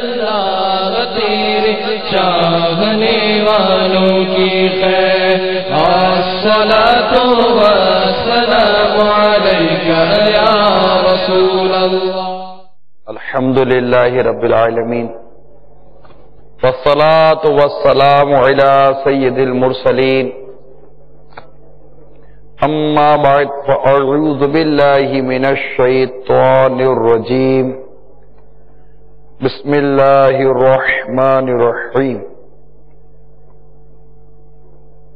اللہ تیرے چاہنے والوں کی خیر الصلاۃ والسلام علیک یا رسول اللہ. الحمد للہ رب العالمین والصلاة والسلام علی سید المرسلین اما بعد فاعوذ باللہ من الشیطان الرجیم بسم اللہ الرحمن الرحیم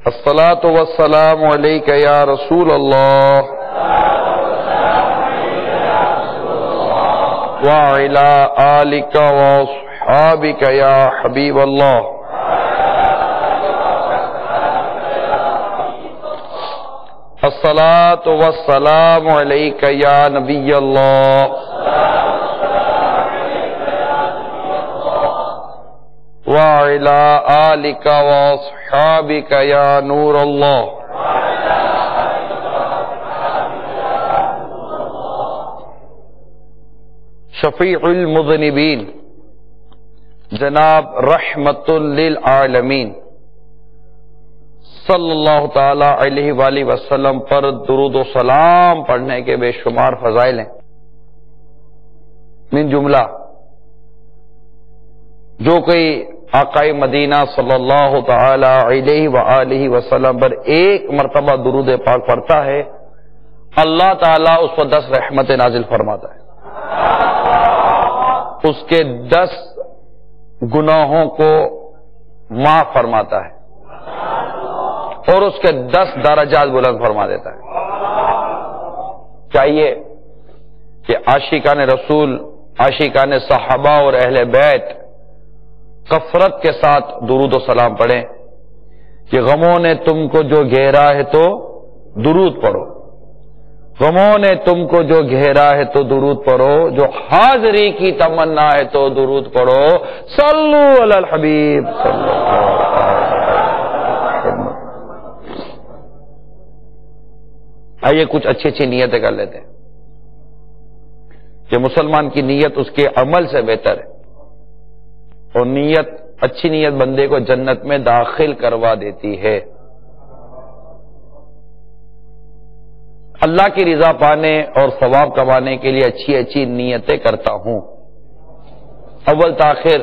الصلاة والسلام علیک یا رسول اللہ وعلى آلك وأصحابك يا حبيب الله. الصلاة والسلام عليك يا نبي الله وعلى آلك وأصحابك يا نور الله. شفیع المذنبین جناب رحمت للعالمین صلی اللہ تعالی علیہ وآلہ وسلم پر درود و سلام پڑھنے کے بے شمار فضائل ہیں. من جملہ جو کوئی آقائے مدینہ صلی اللہ تعالی علیہ وآلہ وسلم پر ایک مرتبہ درود پاک پڑھتا ہے اللہ تعالی اس پر 10 رحمت نازل فرماتا ہے، اس کے 10 گناہوں کو معاف فرماتا ہے اور اس کے 10 درجات بلند فرما دیتا ہے. چاہیے کہ عاشقان رسول، عاشقان صحابہ اور اہل بیت کثرت کے ساتھ درود و سلام پڑھیں کہ غموں نے تم کو جو گھیرا ہے تو درود پڑھو، غموں نے تم کو جو گھیرا ہے تو درود پڑھو، جو حاضری کی تمنا ہے تو درود پڑھو. صلو علی الحبیب صلی اللہ علیہ وسلم. آئیے کچھ اچھی نیتیں کر لیتے ہیں کہ مسلمان کی نیت اس کے عمل سے بہتر ہے اور نیت، اچھی نیت بندے کو جنت میں داخل کروا دیتی ہے. اللہ کی رضا پانے اور ثواب کمانے کے لیے اچھی نیتیں کرتا ہوں، اول تاخیر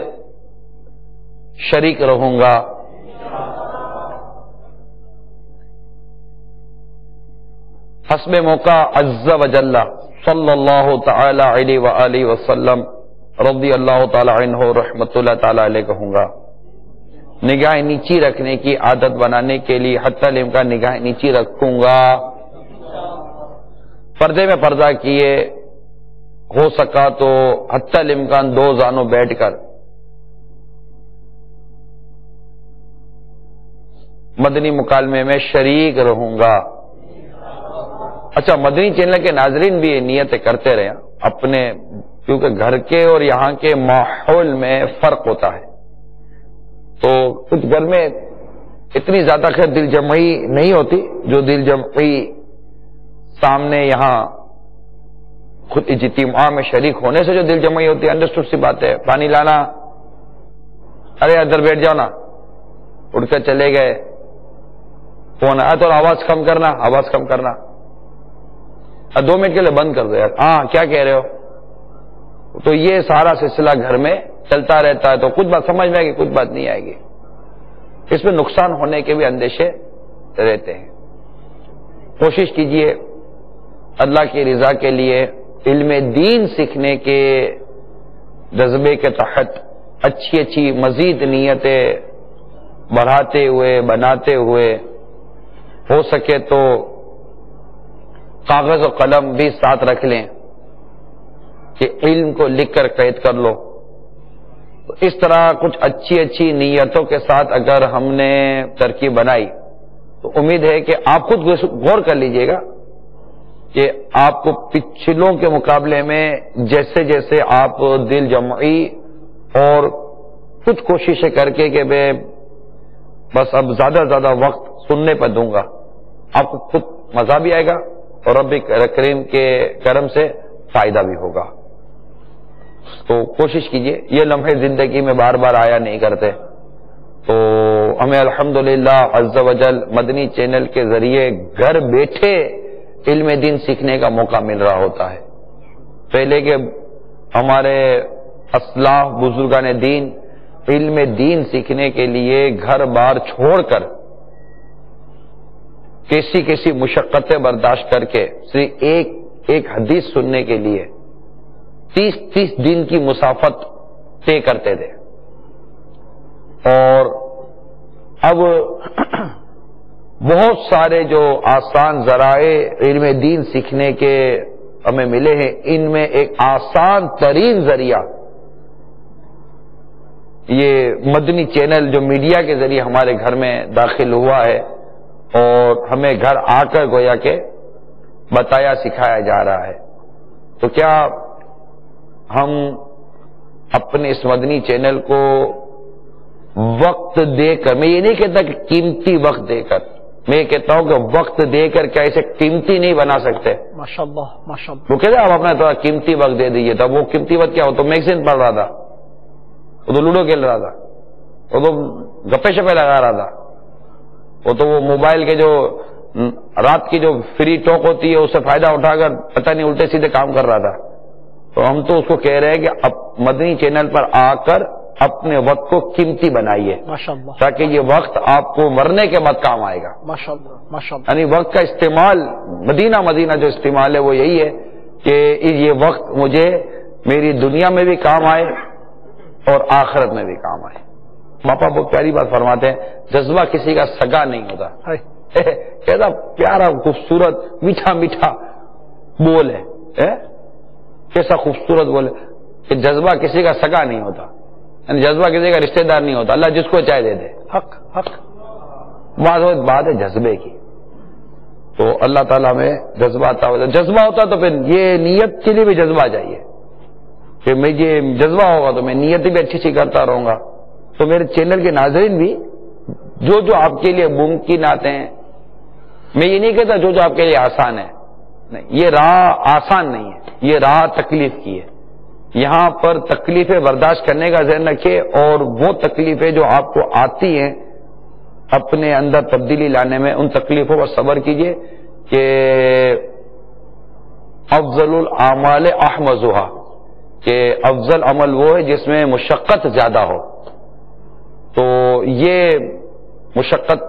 شریک رہوں گا، حسب موقع عز وجل صلی اللہ تعالی علیہ وآلہ وسلم رضی اللہ تعالی عنہ رحمت اللہ تعالی علیہ کہوں گا. نگاہ نیچی رکھنے کی عادت بنانے کے لیے حتی الامکان نگاہ نیچی رکھوں گا. پردے میں پردہ کیے، ہو سکا تو حتی الامکان 2 زانوں بیٹھ کر مدنی مکالمے میں شریک رہوں گا. اچھا، مدنی چینل کے ناظرین بھی یہ نیتیں کرتے رہے اپنے، کیونکہ گھر کے اور یہاں کے ماحول میں فرق ہوتا ہے. تو کچھ گھر میں اتنی زیادہ خیر دل جمعی نہیں ہوتی، جو دل جمعی سامنے یہاں خود اجتماع میں شریک ہونے سے جو دل جمعی ہوتی ہے، انڈرسٹوڈ سی بات ہے. پانی لانا، ارے ادھر بیٹھ جاؤ نا، اٹھ کر چلے گئے، فون آیا تو آواز کم کرنا، آواز کم کرنا، 2 منٹ کے لیے بند کر دو یار، ہاں کیا کہہ رہے ہو. تو یہ سارا سلسلہ گھر میں چلتا رہتا ہے تو کچھ بات سمجھ میں آئے گی، کچھ بات نہیں آئے گی. اس میں نقصان ہونے کے بھی اندیشے رہتے ہیں. کوشش کیجئے اللہ کی رضا کے لیے علم دین سیکھنے کے جذبے کے تحت اچھی مزید نیتیں بڑھاتے ہوئے، بناتے ہوئے، ہو سکے تو کاغذ و قلم بھی ساتھ رکھ لیں کہ علم کو لکھ کر قید کر لو. اس طرح کچھ اچھی نیتوں کے ساتھ اگر ہم نے ترکیب بنائی تو امید ہے کہ آپ خود غور کر لیجئے گا کہ آپ کو پچھلوں کے مقابلے میں جیسے جیسے آپ دل جمعی اور کچھ کوششیں کر کے کہ میں بس اب زیادہ سے زیادہ وقت سننے پر دوں گا، آپ کو خود مزہ بھی آئے گا اور رب کریم کے کرم سے فائدہ بھی ہوگا. تو کوشش کیجئے، یہ لمحے زندگی میں بار بار آیا نہیں کرتے، تو ہمیں الحمدللہ عز و جل مدنی چینل کے ذریعے گھر بیٹھے علم دین سیکھنے کا موقع مل رہا ہوتا ہے۔ پہلے کے ہمارے اسلاف بزرگان دین علم دین سیکھنے کے لیے گھر بار چھوڑ کر کیسی کیسی مشقتیں برداشت کر کے صرف ایک حدیث سننے کے لیے 30 دن کی مسافت طے کرتے تھے، اور اب بہت سارے جو آسان ذرائع علم دین سیکھنے کے ہمیں ملے ہیں، ان میں ایک آسان ترین ذریعہ یہ مدنی چینل جو میڈیا کے ذریعے ہمارے گھر میں داخل ہوا ہے، اور ہمیں گھر آ کر گویا کہ بتایا سکھایا جا رہا ہے۔ تو کیا ہم اپنے اس مدنی چینل کو وقت دے کر، میں یہ نہیں کہتا کہ قیمتی وقت دے کر، میں یہ کہتا ہوں کہ وقت دے کر کیا اسے قیمتی نہیں بنا سکتے؟ ماشاءاللہ ماشاءاللہ۔ وہ کہتے ہیں آپ اپنا تھوڑا قیمتی وقت دے دیجیے، تب وہ قیمتی وقت کیا ہو؟ تو میگزین پڑھ رہا تھا، وہ تو لوڈو کھیل رہا تھا، وہ تو گپے شپے لگا رہا تھا، وہ تو وہ موبائل کے جو رات کی جو فری ٹاک ہوتی ہے اس سے فائدہ اٹھا کر پتہ نہیں الٹے سیدھے کام کر رہا تھا۔ تو ہم تو اس کو کہہ رہے ہیں کہ اب مدنی چینل پر آ کر اپنے وقت کو قیمتی بنائیے، ماشاءاللہ، تاکہ یہ وقت آپ کو مرنے کے بعد کام آئے گا۔ ماشاءاللہ ماشاءاللہ۔ یعنی وقت کا استعمال، مدینہ جو استعمال ہے وہ یہی ہے کہ یہ وقت مجھے میری دنیا میں بھی کام آئے اور آخرت میں بھی کام آئے۔ باپا بہت پیاری بات فرماتے ہیں، جذبہ کسی کا سگا نہیں ہوتا۔ کیسا پیارا خوبصورت میٹھا میٹھا بول ہے، کیسا خوبصورت بول ہے کہ جذبہ کسی کا سگا نہیں ہوتا، یعنی جذبہ کسی کا رشتہ دار نہیں ہوتا، اللہ جس کو چاہے دے دے۔ حق حق بات ہے جذبے کی، تو اللہ تعالیٰ میں جذبہ آتا ہوتا، جذبہ ہوتا تو پھر یہ نیت کے لیے بھی جذبہ چاہیے کہ مجھے جذبہ ہوگا تو میں نیت بھی اچھی کرتا رہوں گا۔ تو میرے چینل کے ناظرین بھی جو آپ کے لیے ممکنات ہیں، میں یہ نہیں کہتا جو آپ کے لیے آسان ہے، نہیں، یہ راہ آسان نہیں ہے، یہ راہ تکلیف کی ہے۔ یہاں پر تکلیفیں برداشت کرنے کا ذہن رکھیے، اور وہ تکلیفیں جو آپ کو آتی ہیں اپنے اندر تبدیلی لانے میں، ان تکلیفوں پر صبر کیجیے کہ افضل الاعمال احمزها، کہ افضل عمل وہ ہے جس میں مشقت زیادہ ہو۔ تو یہ مشقت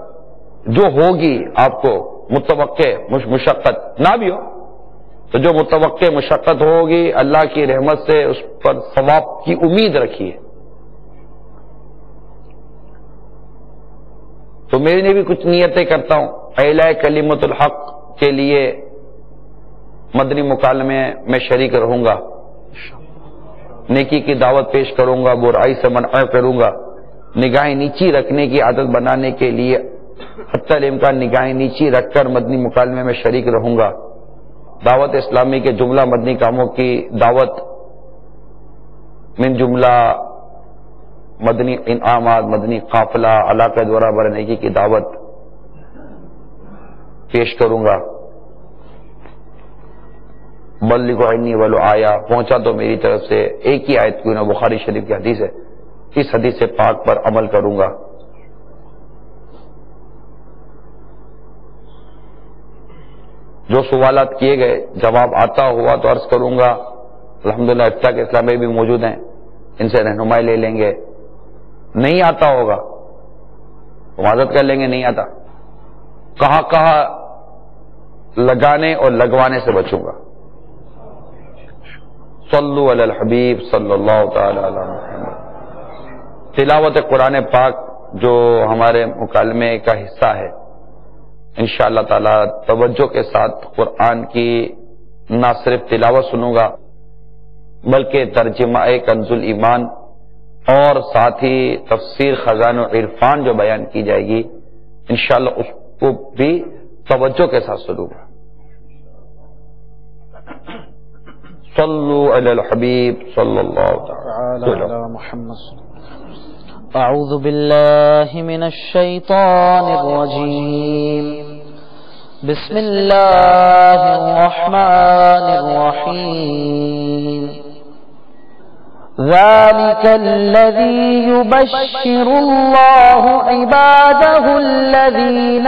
جو ہوگی آپ کو متوقع مشقت نہ بھی ہو، تو جو متوقع مشقت ہوگی اللہ کی رحمت سے اس پر ثواب کی امید رکھیے۔ تو میں نے بھی کچھ نیتیں کرتا ہوں، اعلاء کلمت الحق کے لیے مدنی مکالمے میں شریک رہوں گا، نیکی کی دعوت پیش کروں گا، برائی سے منع کروں گا، نگاہیں نیچی رکھنے کی عادت بنانے کے لیے حتی الامکان نگاہیں نیچی رکھ کر مدنی مکالمے میں شریک رہوں گا، دعوت اسلامی کے جملہ مدنی کاموں کی دعوت من جملہ مدنی انعامات، مدنی قافلہ، علاقہ دورہ برنیکی کی دعوت پیش کروں گا۔ بلغوا عنی ولو آیا، پہنچا تو میری طرف سے ایک ہی آیت کیوں نہ، بخاری شریف کی حدیث ہے، اس حدیث پاک پر عمل کروں گا۔ جو سوالات کیے گئے جواب آتا ہوا تو عرض کروں گا، الحمدللہ افتاح کے اسلام میں بھی موجود ہیں، ان سے رہنمائی لے لیں گے۔ نہیں آتا ہوگا تو معذرت کر لیں گے، نہیں آتا، کہاں لگانے اور لگوانے سے بچوں گا۔ صلو علی الحبیب صلی اللہ تعالی علی محمد۔ تلاوت قرآن پاک جو ہمارے مکالمے کا حصہ ہے، انشاءاللہ تعالی توجہ کے ساتھ قرآن کی نہ صرف تلاوت سنوں گا بلکہ ترجمہ کنز الایمان اور ساتھ ہی تفسیر خزان عرفان جو بیان کی جائے گی، انشاءاللہ اس کو بھی توجہ کے ساتھ سنوں گا۔ صلو علی الحبیب صلی اللہ تعالی علی محمد۔ اعوذ باللہ من الشیطان الرجیم، بسم اللہ الرحمن الرحیم۔ ذلك الذي يبشر الله عباده الذين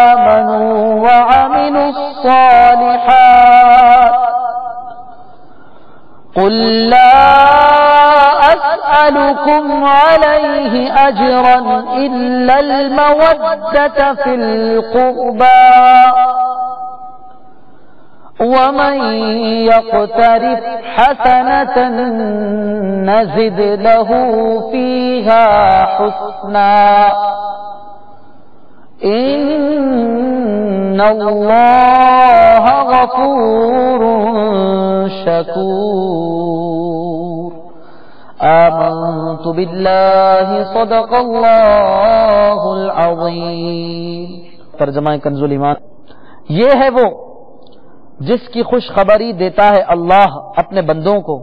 آمنوا وعملوا الصالحات قل لا أسألكم عليه أجرا إلا المودة في القربى ومن يقترف حسنة نزد له فيها حسنا إن الله غفور شكور آمنت بالله صدق اللہ العظیم۔ ترجمہ کنز الایمان۔ یہ ہے وہ جس کی خوشخبری دیتا ہے اللہ اپنے بندوں کو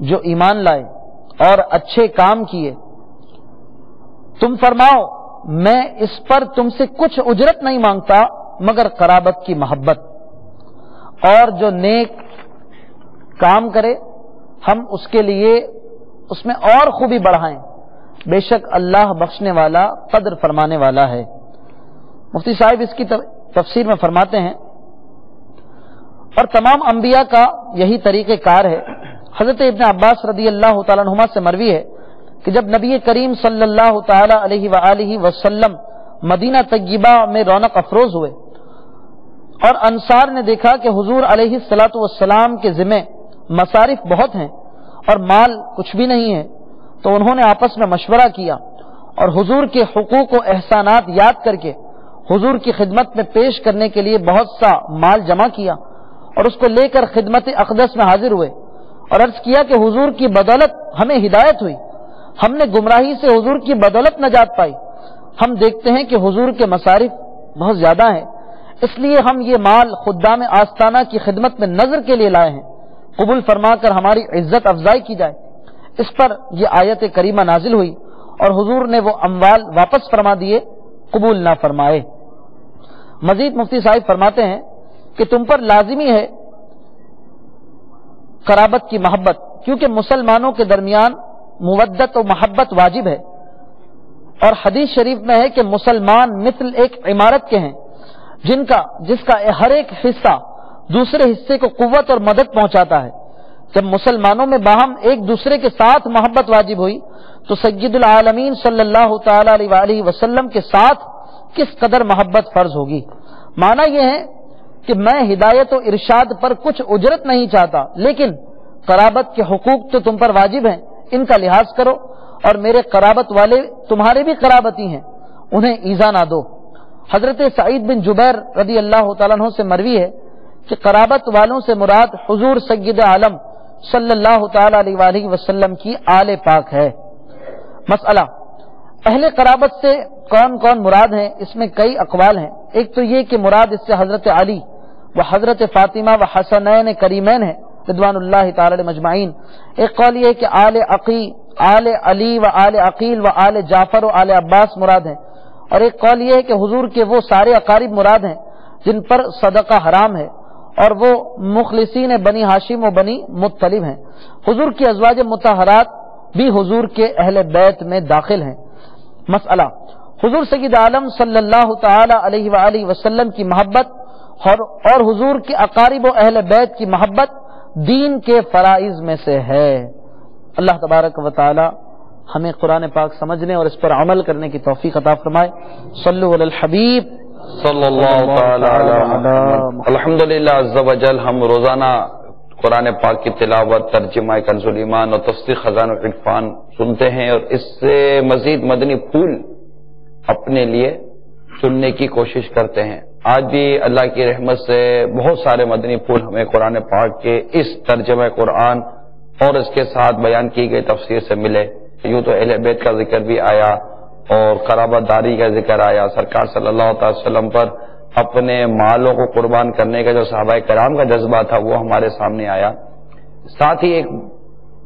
جو ایمان لائے اور اچھے کام کیے۔ تم فرماؤ میں اس پر تم سے کچھ اجرت نہیں مانگتا مگر قرابت کی محبت، اور جو نیک کام کرے ہم اس کے لیے اس میں اور خوبی بڑھائیں، بے شک اللہ بخشنے والا قدر فرمانے والا ہے۔ مفتی صاحب اس کی تفسیر میں فرماتے ہیں اور تمام انبیاء کا یہی طریقہ کار ہے۔ حضرت ابن عباس رضی اللہ تعالیٰ عنہما سے مروی ہے کہ جب نبی کریم صلی اللہ تعالی علیہ وآلہ وسلم مدینہ طیبہ میں رونق افروز ہوئے اور انصار نے دیکھا کہ حضور علیہ الصلاۃ والسلام کے ذمہ مصارف بہت ہیں اور مال کچھ بھی نہیں ہے، تو انہوں نے آپس میں مشورہ کیا اور حضور کے حقوق و احسانات یاد کر کے حضور کی خدمت میں پیش کرنے کے لیے بہت سا مال جمع کیا اور اس کو لے کر خدمت اقدس میں حاضر ہوئے اور عرض کیا کہ حضور کی بدولت ہمیں ہدایت ہوئی، ہم نے گمراہی سے حضور کی بدولت نجات پائی، ہم دیکھتے ہیں کہ حضور کے مصارف بہت زیادہ ہیں، اس لیے ہم یہ مال خدام آستانہ کی خدمت میں نظر کے لیے لائے ہیں، قبول فرما کر ہماری عزت افزائی کی جائے۔ اس پر یہ آیت کریمہ نازل ہوئی اور حضور نے وہ اموال واپس فرما دیے، قبول نہ فرمائے۔ مزید مفتی صاحب فرماتے ہیں کہ تم پر لازمی ہے قرابت کی محبت، کیونکہ مسلمانوں کے درمیان مودت و محبت واجب ہے، اور حدیث شریف میں ہے کہ مسلمان مثل ایک عمارت کے ہیں جس کا ہر ایک حصہ دوسرے حصے کو قوت اور مدد پہنچاتا ہے۔ جب مسلمانوں میں باہم ایک دوسرے کے ساتھ محبت واجب ہوئی تو سید العالمین صلی اللہ تعالی علیہ وآلہ وسلم کے ساتھ کس قدر محبت فرض ہوگی۔ معنی یہ ہے کہ میں ہدایت و ارشاد پر کچھ اجرت نہیں چاہتا، لیکن قرابت کے حقوق تو تم پر واجب ہیں، ان کا لحاظ کرو، اور میرے قرابت والے تمہارے بھی قرابتی ہیں، انہیں ایذا نہ دو۔ حضرت سعید بن جبیر رضی اللہ تعالیٰ عنہ سے مروی ہے کہ قرابت والوں سے مراد حضور سید عالم صلی اللہ تعالی علیہ وآلہ وسلم کی آل پاک ہے۔ مسئلہ اہل قرابت سے کون کون مراد ہیں، اس میں کئی اقوال ہیں۔ ایک تو یہ کہ مراد اس سے حضرت علی و حضرت فاطمہ و حسنین کریمین ہیں رضوان اللہ تعالی مجمعین۔ ایک قول یہ کہ آل علی و آل عقیل و آل جعفر و آل عباس مراد ہیں، اور ایک قول یہ ہے کہ حضور کے وہ سارے اقارب مراد ہیں جن پر صدقہ حرام ہے، اور وہ مخلصین بنی ہاشم و بنی مطلب ہیں۔ حضور کی ازواج مطہرات بھی حضور کے اہل بیت میں داخل ہیں۔ مسئلہ حضور سید عالم صلی اللہ تعالی علیہ وآلہ وسلم کی محبت اور حضور کے اقارب و اہل بیت کی محبت دین کے فرائض میں سے ہے۔ اللہ تبارک و تعالی ہمیں قرآن پاک سمجھنے اور اس پر عمل کرنے کی توفیق عطا فرمائے۔ صلو علی الحبیب صلی اللہ تعالی علی محمد۔ الحمدللہ عز و جل ہم روزانہ قرآن پاک کی تلاوت، ترجمہ کنز الایمان اور تفسیر خزانہ العرفان سنتے ہیں، اور اس سے مزید مدنی پھول اپنے لیے سننے کی کوشش کرتے ہیں۔ آج بھی اللہ کی رحمت سے بہت سارے مدنی پھول ہمیں قرآن پاک کے اس ترجمہ قرآن اور اس کے ساتھ بیان کی گئی تفسیر سے ملے۔ یوں تو اہل بیت کا ذکر بھی آیا اور قرابت داری کا ذکر آیا، سرکار صلی اللہ علیہ وسلم پر اپنے مالوں کو قربان کرنے کا جو صحابہ کرام کا جذبہ تھا وہ ہمارے سامنے آیا۔ ساتھ ہی ایک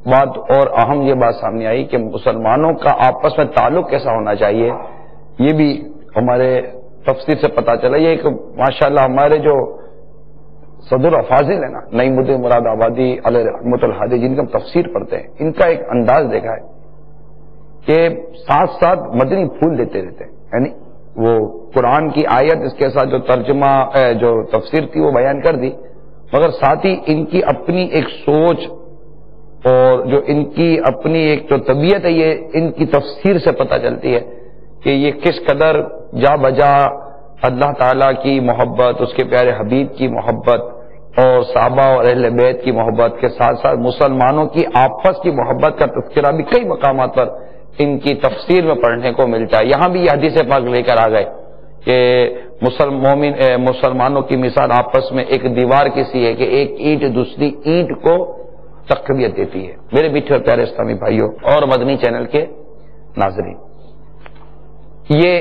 بات اور اہم یہ بات سامنے آئی کہ مسلمانوں کا آپس میں تعلق کیسا ہونا چاہیے، یہ بھی ہمارے تفسیر سے پتہ چلا۔ یہ ایک ماشاءاللہ ہمارے جو صدر افاضل ہے نا نعیم الدین مراد آبادی علیہ رحمت الحادی، جن کا ہم تفسیر پڑھتے ہیں، ان کا ایک انداز دیکھا ہے کہ ساتھ ساتھ مدنی پھول دیتے رہتے ہیں، یعنی وہ قرآن کی آیت اس کے ساتھ جو ترجمہ جو تفسیر تھی وہ بیان کر دی، مگر ساتھ ہی ان کی اپنی ایک سوچ اور جو ان کی اپنی ایک جو طبیعت ہے یہ ان کی تفسیر سے پتہ چلتی ہے کہ یہ کس قدر جا بجا اللہ تعالیٰ کی محبت، اس کے پیارے حبیب کی محبت اور صحابہ اور اہل بیت کی محبت کے ساتھ ساتھ مسلمانوں کی آپس کی محبت کا تذکرہ بھی کئی مقامات پر ان کی تفسیر میں پڑھنے کو ملتا ہے۔ یہاں بھی یہ حدیث پاک لے کر آ گئے کہ مسلمانوں کی مثال آپس میں ایک دیوار کسی ہے کہ ایک اینٹ دوسری اینٹ کو تقویت دیتی ہے۔ میرے میٹھے اور پیارے اسلامی بھائیوں اور مدنی چینل کے ناظرین، یہ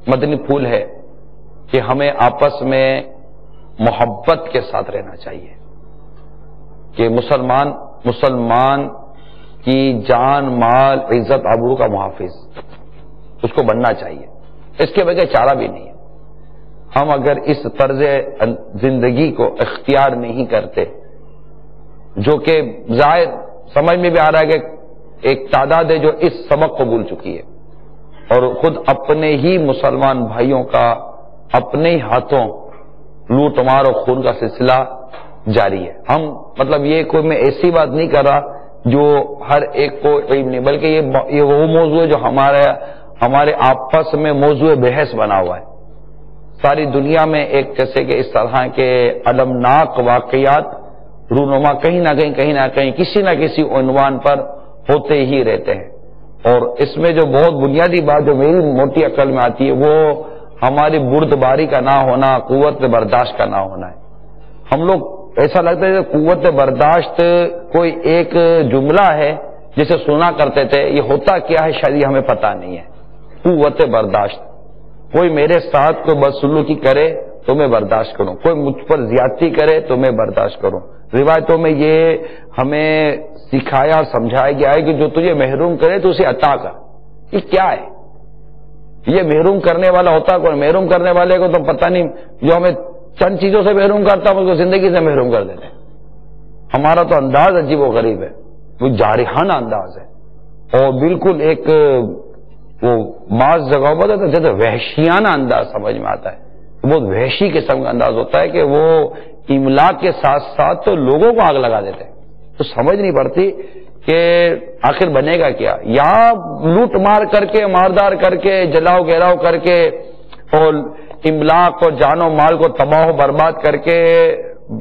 مدنی پھول ہے کہ ہمیں آپس میں محبت کے ساتھ رہنا چاہیے کہ مسلمان کی جان مال عزت آبرو کا محافظ اس کو بننا چاہیے، اس کے بغیر چارہ بھی نہیں ہے۔ ہم اگر اس طرز زندگی کو اختیار نہیں کرتے، جو کہ ظاہر سمجھ میں بھی آ رہا ہے کہ ایک تعداد ہے جو اس سبق کو بھول چکی ہے اور خود اپنے ہی مسلمان بھائیوں کا اپنے ہی ہاتھوں لوٹ مار اور خون کا سلسلہ جاری ہے۔ ہم مطلب یہ کوئی میں ایسی بات نہیں کر رہا جو ہر ایک کو علم نہیں، بلکہ یہ وہ موضوع ہے جو ہمارے آپس میں موضوع بحث بنا ہوا ہے۔ ساری دنیا میں ایک جیسے کہ اس طرح کے المناک واقعات رونما کہیں نہ کہیں کسی نہ کسی عنوان پر ہوتے ہی رہتے ہیں، اور اس میں جو بہت بنیادی بات جو میری موٹی عقل میں آتی ہے وہ ہماری بردباری کا نہ ہونا، قوت برداشت کا نہ ہونا ہے۔ ہم لوگ ایسا لگتا ہے کہ قوت برداشت کوئی ایک جملہ ہے جسے سنا کرتے تھے، یہ ہوتا کیا ہے شاید ہمیں پتہ نہیں ہے۔ قوت برداشت، کوئی میرے ساتھ کوئی بدسلوکی کرے تو میں برداشت کروں، کوئی مجھ پر زیادتی کرے تو میں برداشت کروں۔ روایتوں میں یہ ہمیں سکھایا اور سمجھایا گیا ہے کہ جو تجھے محروم کرے تو اسے عطا کر۔ یہ کیا ہے؟ یہ محروم کرنے والا ہوتا کون؟ محروم کرنے والے کو تو پتہ نہیں، جو ہمیں چند چیزوں سے محروم کرتا ہے اس کو زندگی سے محروم کر دیتے ہیں۔ ہمارا تو انداز عجیب و غریب ہے، وہ جارحانہ انداز ہے اور بالکل ایک وہ بعض جگہوں پر جیسے وحشیانہ انداز سمجھ میں آتا ہے، بہت وحشی قسم کا انداز ہوتا ہے کہ وہ املاک کے ساتھ ساتھ تو لوگوں کو آگ لگا دیتے ہیں۔ تو سمجھ نہیں پڑتی کہ آخر بنے گا کیا، یا لوٹ مار کر کے ماردار کر کے جلاؤ گھیراؤ کر کے اور املاک اور جان و مال کو تباہ و برباد کر کے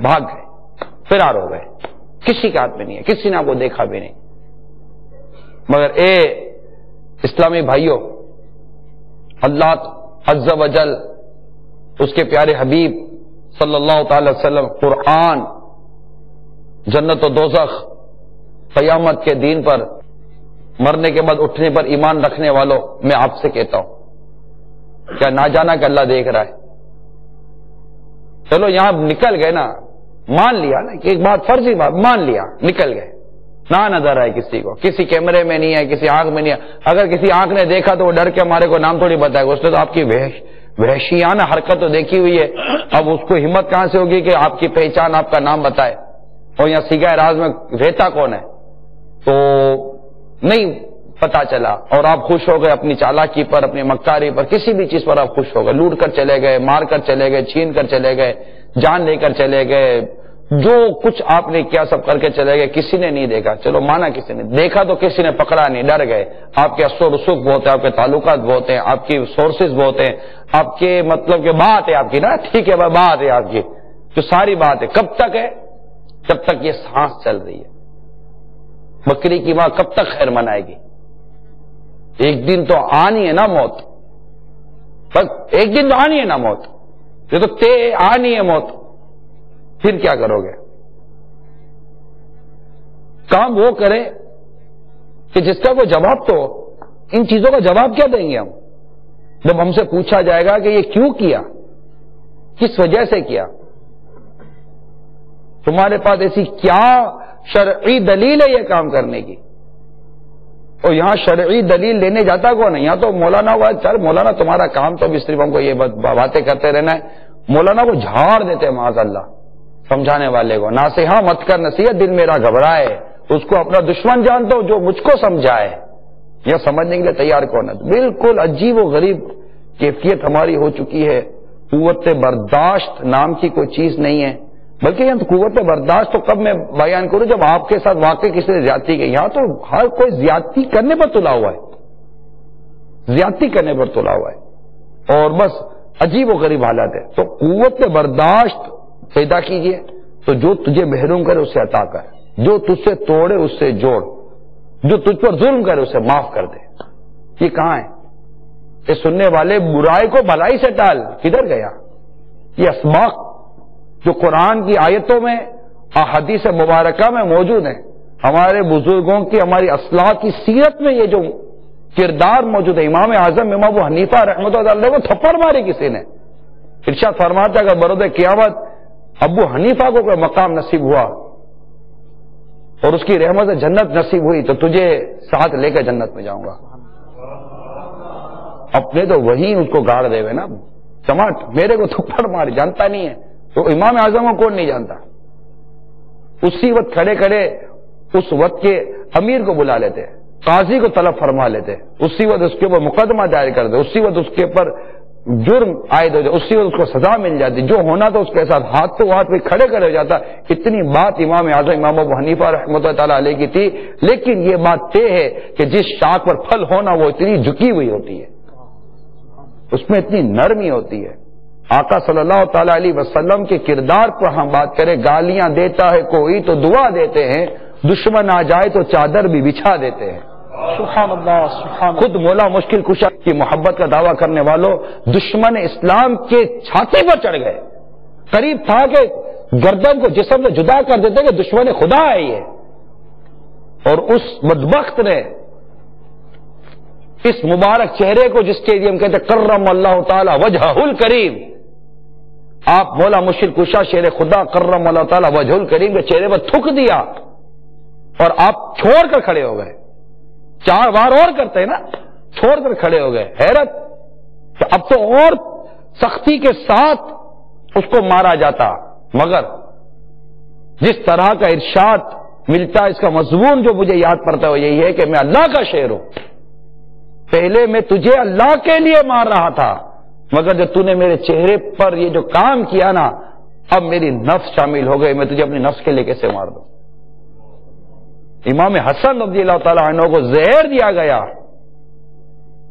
بھاگ گئے، فرار ہو گئے، کسی کے ہاتھ میں نہیں ہے، کسی نے آپ کو دیکھا بھی نہیں۔ مگر اے اسلامی بھائیوں، اللہ عز و جل، اس کے پیارے حبیب صلی اللہ تعالی وسلم، قرآن، جنت و دوزخ، قیامت کے دین پر، مرنے کے بعد اٹھنے پر ایمان رکھنے والوں، میں آپ سے کہتا ہوں کیا نہ جانا کہ اللہ دیکھ رہا ہے؟ چلو یہاں نکل گئے نا، مان لیا نا کہ ایک بات فرضی بات مان لیا، نکل گئے، نہ نظر آئے کسی کو، کسی کیمرے میں نہیں ہے، کسی آنکھ میں نہیں ہے۔ اگر کسی آنکھ نے دیکھا تو وہ ڈر کے ہمارے کو نام تھوڑی بتائے گا، اس نے تو آپ کی وحشیانہ حرکت تو دیکھی ہوئی ہے، اب اس کو ہمت کہاں سے ہوگی کہ آپ کی پہچان، آپ کا نام بتائے؟ اور یہاں سیگا راز میں رہتا کون ہے تو نہیں پتا چلا، اور آپ خوش ہو گئے اپنی چالاکی پر، اپنی مکاری پر، کسی بھی چیز پر آپ خوش ہو گئے، لوٹ کر چلے گئے، مار کر چلے گئے، چھین کر چلے گئے، جان لے کر چلے گئے، جو کچھ آپ نے کیا سب کر کے چلے گئے، کسی نے نہیں دیکھا، چلو مانا کسی نے دیکھا تو کسی نے پکڑا نہیں، ڈر گئے، آپ کے اثر و رسوخ بہت ہیں، آپ کے تعلقات بہت ہیں، آپ کی سورسز بہت ہیں، آپ کے مطلب کہ بات ہے آپ کی نا، ٹھیک ہے بات ہے آپ کی، جو ساری بات ہے کب تک ہے؟ جب تک یہ سانس چل رہی ہے۔ بکری کی ماں کب تک خیر منائے گی؟ ایک دن تو آنی ہے نا موت، بس ایک دن تو آنی ہے نا موت، یہ تو آنی ہے موت، پھر کیا کرو گے؟ کام وہ کرے کہ جس کا کوئی جواب تو، ان چیزوں کا جواب کیا دیں گے ہم جب ہم سے پوچھا جائے گا کہ یہ کیوں کیا، کس وجہ سے کیا؟ تمہارے پاس ایسی کیا شرعی دلیل ہے یہ کام کرنے کی؟ اور یہاں شرعی دلیل لینے جاتا کون ہے؟ یہاں تو مولانا ہوا، چل مولانا تمہارا کام تو بھی صرف ہم کو یہ باتیں کرتے رہنا ہے، مولانا کو جھاڑ دیتے ہیں معاذ اللہ، سمجھانے والے کو، ناصیحہ مت کر نصیحت دل میرا گھبرائے، اس کو اپنا دشمن جانتا ہوں جو مجھ کو سمجھائے، یا سمجھنے کے لیے تیار کون ہے؟ بالکل عجیب و غریب کیفیت ہماری ہو چکی ہے، قوت برداشت نام کی کوئی چیز نہیں ہے، بلکہ یہاں قوت برداشت تو کب میں بیان کروں جب آپ کے ساتھ واقعی کسی نے زیادتی کی، یہاں تو ہر کوئی زیادتی کرنے پر تلا ہوا ہے، زیادتی کرنے پر تلا ہوا ہے، اور بس عجیب و غریب حالت ہے۔ تو قوت برداشت پیدا کیجئے، تو جو تجھے محروم کرے اسے عطا کر، جو تجھ سے توڑے اس سے جوڑ، جو تجھ پر ظلم کرے اسے معاف کر دے۔ یہ کہاں ہے؟ یہ سننے والے برائی کو بھلائی سے ٹال، کدھر گیا؟ یہ اسباق جو قرآن کی آیتوں میں احادیث مبارکہ میں موجود ہیں، ہمارے بزرگوں کی، ہماری اسلاف کی سیرت میں یہ جو کردار موجود ہے، امام اعظم امام ابو حنیفہ رحمۃ اللہ علیہ کو تھپڑ ماری کسی نے، ارشاد فرماتا اگر برود قیامت ابو حنیفہ کو کوئی مقام نصیب ہوا اور اس کی رحمت سے جنت نصیب ہوئی تو تجھے ساتھ لے کر جنت میں جاؤں گا۔ اپنے تو وہیں اس کو گاڑ دے ہوئے نا، چماٹ میرے کو تھپڑ ماری، جانتا نہیں ہے تو امام اعظم کو کون نہیں جانتا؟ اسی وقت کھڑے کھڑے اس وقت کے امیر کو بلا لیتے، قاضی کو طلب فرما لیتے، اسی وقت اس کے اوپر مقدمہ دائر کر دے، اسی وقت اس کے اوپر جرم عائد ہو جائے، اسی وقت اس کو سزا مل جاتی، جو ہونا تو اس کے ساتھ ہاتھ تو ہاتھ پہ کھڑے کھڑے ہو جاتا۔ اتنی بات امام اعظم امام ابو حنیفہ رحمۃ اللہ تعالی علیہ کی تھی، لیکن یہ بات طے ہے کہ جس شاخ پر پھل ہونا وہ اتنی جھکی ہوئی ہوتی ہے، اس میں اتنی نرمی ہوتی ہے۔ آقا صلی اللہ تعالی علیہ وسلم کے کردار پر ہم بات کریں، گالیاں دیتا ہے کوئی تو دعا دیتے ہیں، دشمن آ جائے تو چادر بھی بچھا دیتے ہیں۔ سبحان اللہ، سبحان اللہ۔ خود مولا مشکل کشا کی محبت کا دعویٰ کرنے والوں دشمن اسلام کے چھاتی پر چڑھ گئے، قریب تھا کہ گردن کو جسم سے جدا کر دیتے کہ دشمن خدا ہے یہ، اور اس بدبخت نے اس مبارک چہرے کو، جس کے لیے ہم کہتے ہیں کرم اللہ تعالی وجہہ الکریم، آپ مولا مشکل کشا شیر خدا کرم اللہ تعالی وجہ الکریم کے چہرے پر تھوک دیا اور آپ چھوڑ کر کھڑے ہو گئے، 4 بار اور کرتے ہیں نا، چھوڑ کر کھڑے ہو گئے۔ حیرت کہ اب تو اور سختی کے ساتھ اس کو مارا جاتا، مگر جس طرح کا ارشاد ملتا ہے، اس کا مضمون جو مجھے یاد پڑتا ہے وہ یہی ہے کہ میں اللہ کا شیر ہوں، پہلے میں تجھے اللہ کے لیے مار رہا تھا، مگر جب تو نے میرے چہرے پر یہ جو کام کیا نا، اب میری نفس شامل ہو گئی، میں تجھے اپنی نفس کے لیے کیسے مار دوں؟ امام حسن رضی اللہ تعالی عنہ کو زہر دیا گیا،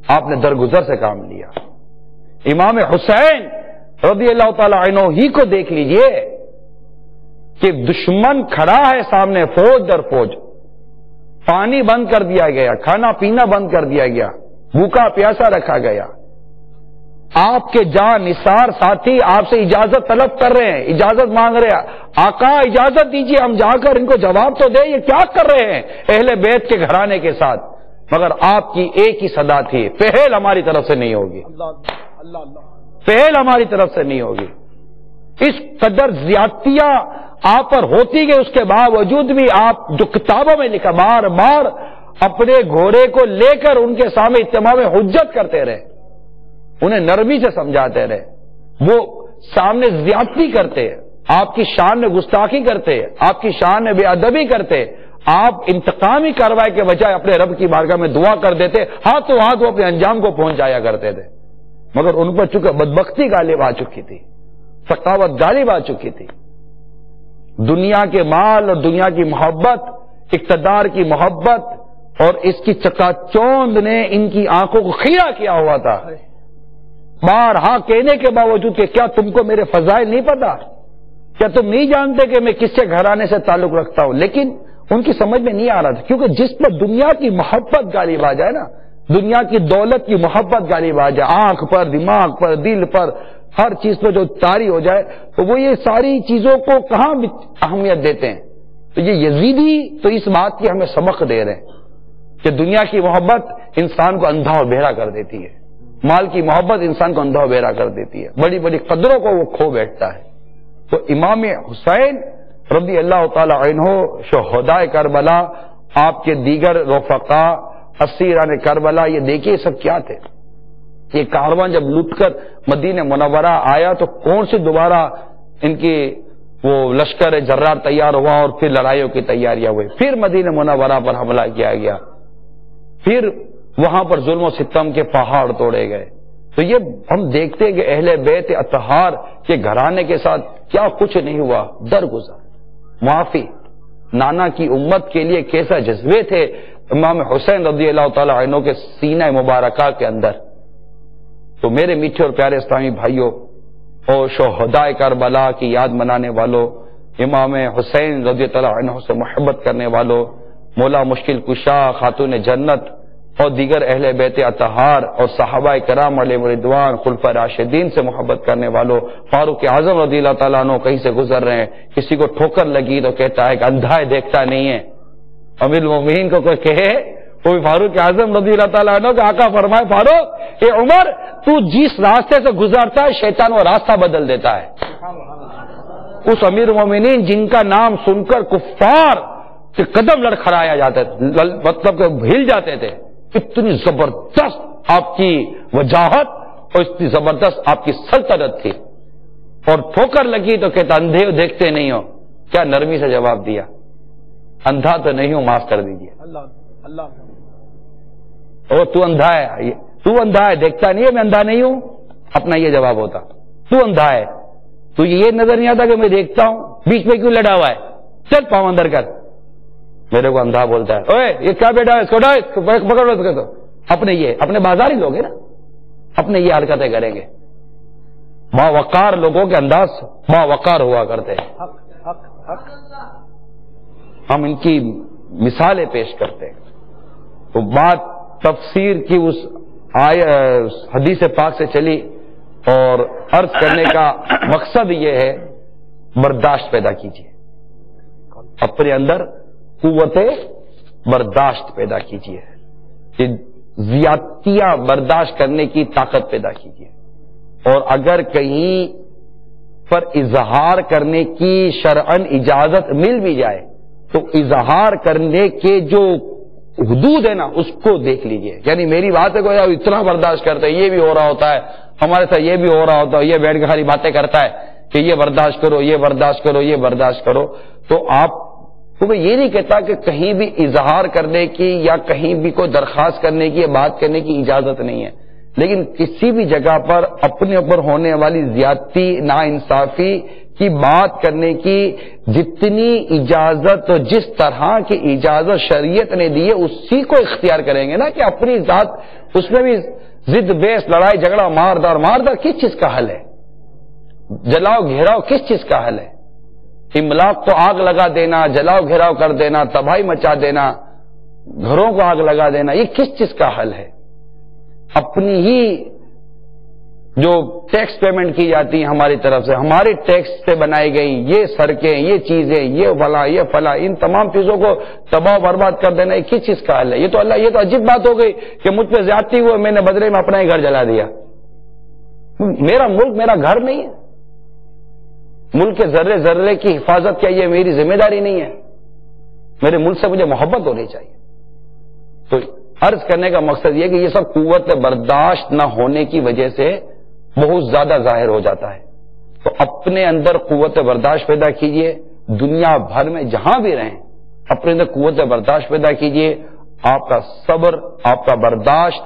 آپ نے درگزر سے کام لیا۔ امام حسین رضی اللہ تعالی عنہ ہی کو دیکھ لیجئے کہ دشمن کھڑا ہے سامنے، فوج در فوج، پانی بند کر دیا گیا، کھانا پینا بند کر دیا گیا، بھوکا پیاسا رکھا گیا، آپ کے جان نثار ساتھی آپ سے اجازت طلب کر رہے ہیں، اجازت مانگ رہے ہیں، آقا اجازت دیجیے ہم جا کر ان کو جواب تو دیں، یہ کیا کر رہے ہیں اہل بیت کے گھرانے کے ساتھ؟ مگر آپ کی ایک ہی صدا تھی، پہل ہماری طرف سے نہیں ہوگی، پہل ہماری طرف سے نہیں ہوگی۔ اس قدر زیادتیاں آپ پر ہوتی گئی، اس کے باوجود بھی آپ جو کتابوں میں لکھا، بار بار اپنے گھوڑے کو لے کر ان کے سامنے اتمام حجت کرتے رہے، انہیں نرمی سے سمجھاتے رہے، وہ سامنے زیادتی کرتے، آپ کی شان میں گستاخی کرتے، آپ کی شان میں بے ادبی کرتے، آپ انتقامی کارروائی کے بجائے اپنے رب کی بارگاہ میں دعا کر دیتے، ہاتھوں ہاتھ وہ اپنے انجام کو پہنچ جایا کرتے تھے، مگر ان پر چونکہ بدبختی غالب آ چکی تھی، سخاوت غالب آ چکی تھی، دنیا کے مال اور دنیا کی محبت، اقتدار کی محبت اور اس کی چکا چوند نے ان کی آنکھوں کو خیرہ کیا ہوا تھا۔ بارہا کہنے کے باوجود کہ کیا تم کو میرے فضائل نہیں پتا، کیا تم نہیں جانتے کہ میں کس سے گھرانے سے تعلق رکھتا ہوں، لیکن ان کی سمجھ میں نہیں آ رہا تھا، کیونکہ جس پر دنیا کی محبت غالب آ جائے نا، دنیا کی دولت کی محبت غالب آ جائے، آنکھ پر، دماغ پر، دل پر، ہر چیز پر جو طاری ہو جائے تو وہ یہ ساری چیزوں کو کہاں اہمیت دیتے ہیں۔ تو یہ یزیدی تو اس بات کی ہمیں سبق دے رہے ہیں کہ دنیا کی محبت انسان کو اندھا اور بہرا کر دیتی ہے، مال کی محبت انسان کو اندھا اور بہرا کر دیتی ہے، بڑی بڑی قدروں کو وہ کھو بیٹھتا ہے۔ تو امام حسین رضی اللہ تعالی عنہ شہدائے کربلا، آپ کے دیگر رفقا اسیران کربلا، یہ دیکھیے سب کیا تھے۔ یہ کارواں جب لٹ کر مدینہ منورہ آیا تو کون سی دوبارہ ان کی وہ لشکر جرار تیار ہوا اور پھر لڑائیوں کی تیاریاں ہوئی، پھر مدینہ منورہ پر حملہ کیا گیا، پھر وہاں پر ظلم و ستم کے پہاڑ توڑے گئے۔ تو یہ ہم دیکھتے ہیں کہ اہل بیت اطہار کے گھرانے کے ساتھ کیا کچھ نہیں ہوا، درگزر، معافی، نانا کی امت کے لیے کیسا جذبے تھے امام حسین رضی اللہ تعالی عنہ کے سینہ مبارکہ کے اندر۔ تو میرے میٹھے اور پیارے اسلامی بھائیوں اور شہدائے کربلا کی یاد منانے والوں، امام حسین رضی اللہ عنہ سے محبت کرنے والوں، مولا مشکل کشا، خاتون جنت اور دیگر اہل بیت اطہار اور صحابہ کرام علیہ رضوان، خلفاء راشدین سے محبت کرنے والوں، فاروق اعظم رضی اللہ تعالیٰ عنہ کہیں سے گزر رہے ہیں، کسی کو ٹھوکر لگی تو کہتا ہے کہ اندھا ہے دیکھتا نہیں ہے۔ امیر المومنین کو کوئی کہے، کوئی فاروق اعظم رضی اللہ تعالیٰ عنہ کا آقا فرمائے فاروق اے عمر تو جس راستے سے گزرتا ہے شیطان وہ راستہ بدل دیتا ہے۔ اس امیر المومنین جن کا نام سن کر کفار کے قدم لڑکھڑایا جاتے تھے، مطلب کہ ہل جاتے تھے، اتنی زبردست آپ کی وجاہت اور اتنی زبردست آپ کی سلطنت تھی، اور ٹھوکر لگی تو کہتا اندھے ہو دیکھتے نہیں ہو۔ کیا نرمی سے جواب دیا، اندھا تو نہیں ہوں، معاف کر دیجیے۔ او تو اندھا ہے، تو اندھا ہے دیکھتا نہیں ہے، میں اندھا نہیں ہوں، اپنا یہ جواب ہوتا۔ تو اندھا ہے، تو یہ نظر نہیں آتا کہ میں دیکھتا ہوں، بیچ میں کیوں لڑا ہوا ہے، چل پاؤں اندر کر۔ میرے کو اندھا بولتا ہے، اوے یہ کیا بیٹا ہے، اس کو پکڑ لو، تو اپنے یہ اپنے بازار ہی لوگ ہیں نا، اپنے یہ حرکتیں کریں گے۔ باوقار لوگوں کے انداز باوقار ہوا کرتے ہیں، ہم ان کی مثالیں پیش کرتے ہیں۔ تو بات تفسیر کی اس حدیث پاک سے چلی، اور عرض کرنے کا مقصد یہ ہے برداشت پیدا کیجیے، اپنے اندر قوت برداشت پیدا کیجیے، کہ زیادتیاں برداشت کرنے کی طاقت پیدا کیجیے، اور اگر کہیں پر اظہار کرنے کی شرعاً اجازت مل بھی جائے تو اظہار کرنے کے جو حدود ہے نا اس کو دیکھ لیجئے۔ یعنی میری بات ہے کوئی اتنا برداشت کرتا ہے، یہ بھی ہو رہا ہوتا ہے ہمارے ساتھ، یہ بھی ہو رہا ہوتا ہے، یہ بیٹھ کے خالی باتیں کرتا ہے کہ یہ برداشت کرو، یہ برداشت کرو، یہ برداشت کرو، تو آپ کو میں یہ نہیں کہتا کہ کہیں بھی اظہار کرنے کی یا کہیں بھی کوئی درخواست کرنے کی یا بات کرنے کی اجازت نہیں ہے، لیکن کسی بھی جگہ پر اپنے اوپر ہونے والی زیادتی، ناانصافی کی بات کرنے کی جتنی اجازت، جس طرح کی اجازت شریعت نے دی ہے اسی کو اختیار کریں گے نا، کہ اپنی ذات اس میں بھی ضد بیس، لڑائی جھگڑا، ماردار کس چیز کا حل ہے؟ جلاؤ گھیراؤ کس چیز کا حل ہے؟ املاک کو آگ لگا دینا، جلاؤ گھیراؤ کر دینا، تباہی مچا دینا، گھروں کو آگ لگا دینا، یہ کس چیز کا حل ہے؟ اپنی ہی جو ٹیکس پیمنٹ کی جاتی ہیں ہماری طرف سے، ہماری ٹیکس سے بنائی گئی یہ سڑکیں، یہ چیزیں، یہ فلاں ان تمام چیزوں کو تباہ برباد کر دینا، یہ کس چیز کا حل ہے؟ یہ تو عجیب بات ہو گئی کہ مجھ پہ زیادتی ہوئی، میں نے بدلے میں اپنا ہی گھر جلا دیا۔ میرا ملک میرا گھر نہیں ہے، ملک کے ذرے ذرے کی حفاظت کیا یہ میری ذمہ داری نہیں ہے؟ میرے ملک سے مجھے محبت ہونی چاہیے۔ تو عرض کرنے کا مقصد یہ کہ یہ سب قوت برداشت نہ ہونے کی وجہ سے بہت زیادہ ظاہر ہو جاتا ہے۔ تو اپنے اندر قوت برداشت پیدا کیجئے، دنیا بھر میں جہاں بھی رہیں اپنے اندر قوت برداشت پیدا کیجئے۔ آپ کا صبر، آپ کا برداشت،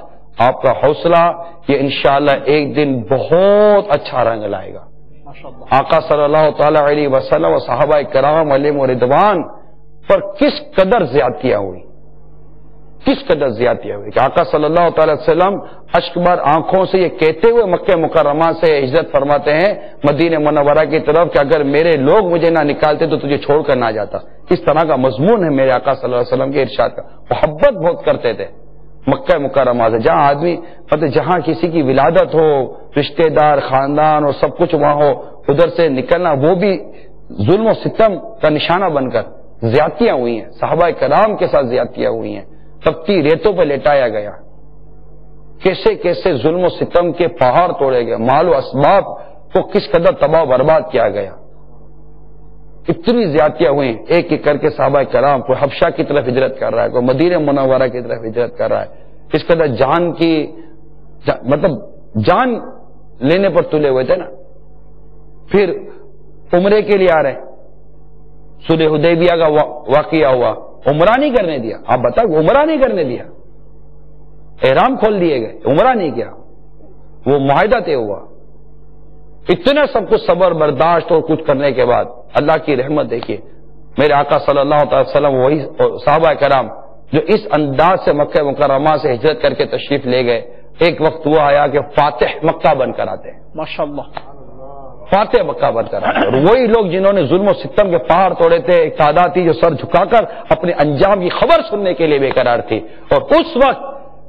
آپ کا حوصلہ، یہ انشاءاللہ ایک دن بہت اچھا رنگ لائے گا۔ آقا صلی اللہ تعالی علیہ وسلم و صحابہ کرام علیہم رضوان پر کس قدر زیادتیاں ہوئی، کس قدر زیادتیاں ہوئی کہ آقا صلی اللہ تعالی وسلم اشک بار آنکھوں سے یہ کہتے ہوئے مکہ مکرمہ سے ہجرت فرماتے ہیں مدینہ منورہ کی طرف کہ اگر میرے لوگ مجھے نہ نکالتے تو تجھے چھوڑ کر نہ جاتا۔ اس طرح کا مضمون ہے میرے آقا صلی اللہ علیہ وسلم کے ارشاد کا۔ محبت بہت کرتے تھے مکہ مکرمہ سے، جہاں آدمی مطلب جہاں کسی کی ولادت ہو، رشتہ دار، خاندان اور سب کچھ وہاں ہو، ادھر سے نکلنا وہ بھی ظلم و ستم کا نشانہ بن کر زیادتیاں ہوئی ہیں، صحابہ کرام کے ساتھ زیادتیاں ہوئی ہیں، تپتی ریتوں پہ لٹایا گیا، کیسے کیسے ظلم و ستم کے پہاڑ توڑے گئے، مال و اسباب کو کس قدر تباہ برباد کیا گیا، اتنی زیادتیاں ہوئی، ایک ایک کر کے صحابہ کرام، کوئی حبشہ کی طرف ہجرت کر رہا ہے، کوئی مدینہ منورہ کی طرف ہجرت کر رہا ہے، اس قدر جان کی مطلب جان لینے پر تلے ہوئے تھے نا۔ پھر عمرے کے لیے آ رہے ہیں، صلح حدیبیہ کا واقعہ ہوا، عمرہ نہیں کرنے دیا. آپ بتاؤ، عمرہ نہیں کرنے دیا، احرام کھول دیے گئے، عمرہ نہیں کیا، وہ معاہدہ طے ہوا. اتنا سب کچھ صبر برداشت اور کچھ کرنے کے بعد اللہ کی رحمت دیکھیے، میرے آقا صلی اللہ علیہ وسلم وہی صحابہ کرام جو اس انداز سے مکہ مکرمہ سے ہجرت کر کے تشریف لے گئے. ایک وقت وہ آیا کہ فاتح مکہ بن کر آتے ہیں، ماشاءاللہ، فاتح مکہ بن کر آتے ہیں. اور وہی لوگ جنہوں نے ظلم و ستم کے پہاڑ توڑے تھے، ایک تعداد تھی جو سر جھکا کر اپنے انجام کی خبر سننے کے لیے بے قرار تھی. اور اس وقت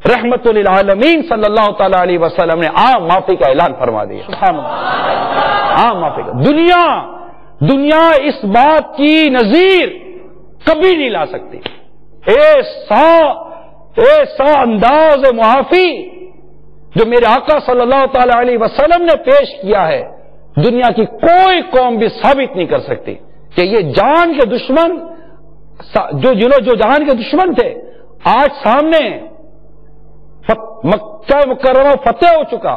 رحمت للعالمین صلی اللہ تعالی علیہ وسلم نے عام معافی کا اعلان فرما دیا. سبحان اللہ. عام معافی کا. دنیا اس بات کی نظیر کبھی نہیں لا سکتی. ایسا انداز معافی جو میرے آقا صلی اللہ تعالی علیہ وسلم نے پیش کیا ہے، دنیا کی کوئی قوم بھی ثابت نہیں کر سکتی کہ یہ جان کے دشمن جو جان کے دشمن تھے آج سامنے مکہ مکرمہ فتح ہو چکا.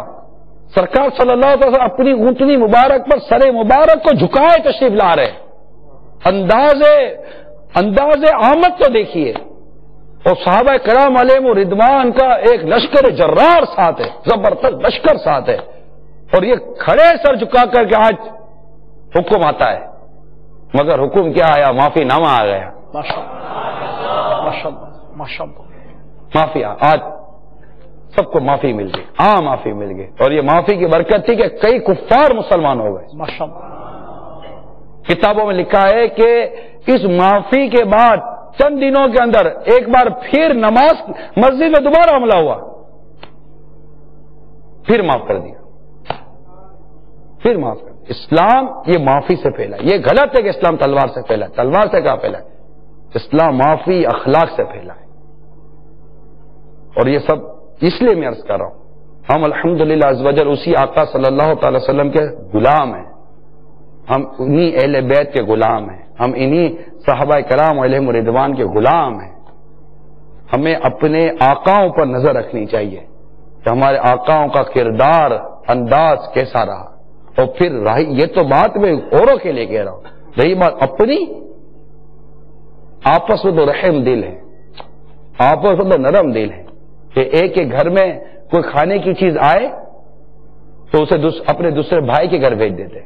سرکار صلی اللہ علیہ وسلم اپنی اونٹنی مبارک پر سر مبارک کو جھکائے تشریف لا رہے. انداز آمد تو دیکھیے. اور صحابہ کرام علیہ رضوان کا ایک لشکر جرار ساتھ ہے، زبردست لشکر ساتھ ہے، اور یہ کھڑے سر جھکا کر کے آج حکم آتا ہے. مگر حکم کیا آیا؟ معافی نامہ آ گیا. معافی آج سب کو معافی مل گئی، عام معافی مل گئی. اور یہ معافی کی برکت تھی کہ کئی کفار مسلمان ہو گئے. کتابوں میں لکھا ہے کہ اس معافی کے بعد چند دنوں کے اندر ایک بار پھر نماز مسجد میں دوبارہ حملہ ہوا، پھر معاف کر دیا، پھر معاف کر دیا. اسلام یہ معافی سے پھیلا. یہ غلط ہے کہ اسلام تلوار سے پھیلا. تلوار سے کہاں پھیلا ہے؟ اسلام معافی اخلاق سے پھیلا ہے. اور یہ سب اس لیے میں عرض کر رہا ہوں، ہم الحمدللہ عز وجل اسی آقا صلی اللہ تعالی وسلم کے غلام ہیں، ہم انہی اہل بیت کے غلام ہیں، ہم انہی صحابہ کرام علیہم رضوان کے غلام ہیں. ہمیں اپنے آقاؤں پر نظر رکھنی چاہیے کہ ہمارے آقاؤں کا کردار انداز کیسا رہا. اور پھر یہ تو بات میں اوروں کے لیے کہہ رہا ہوں، رہی بات اپنی، آپس میں تو رحم دل ہے، آپس میں تو نرم دل ہے کہ ایک کے گھر میں کوئی کھانے کی چیز آئے تو اسے اپنے دوسرے بھائی کے گھر بھیج دیتے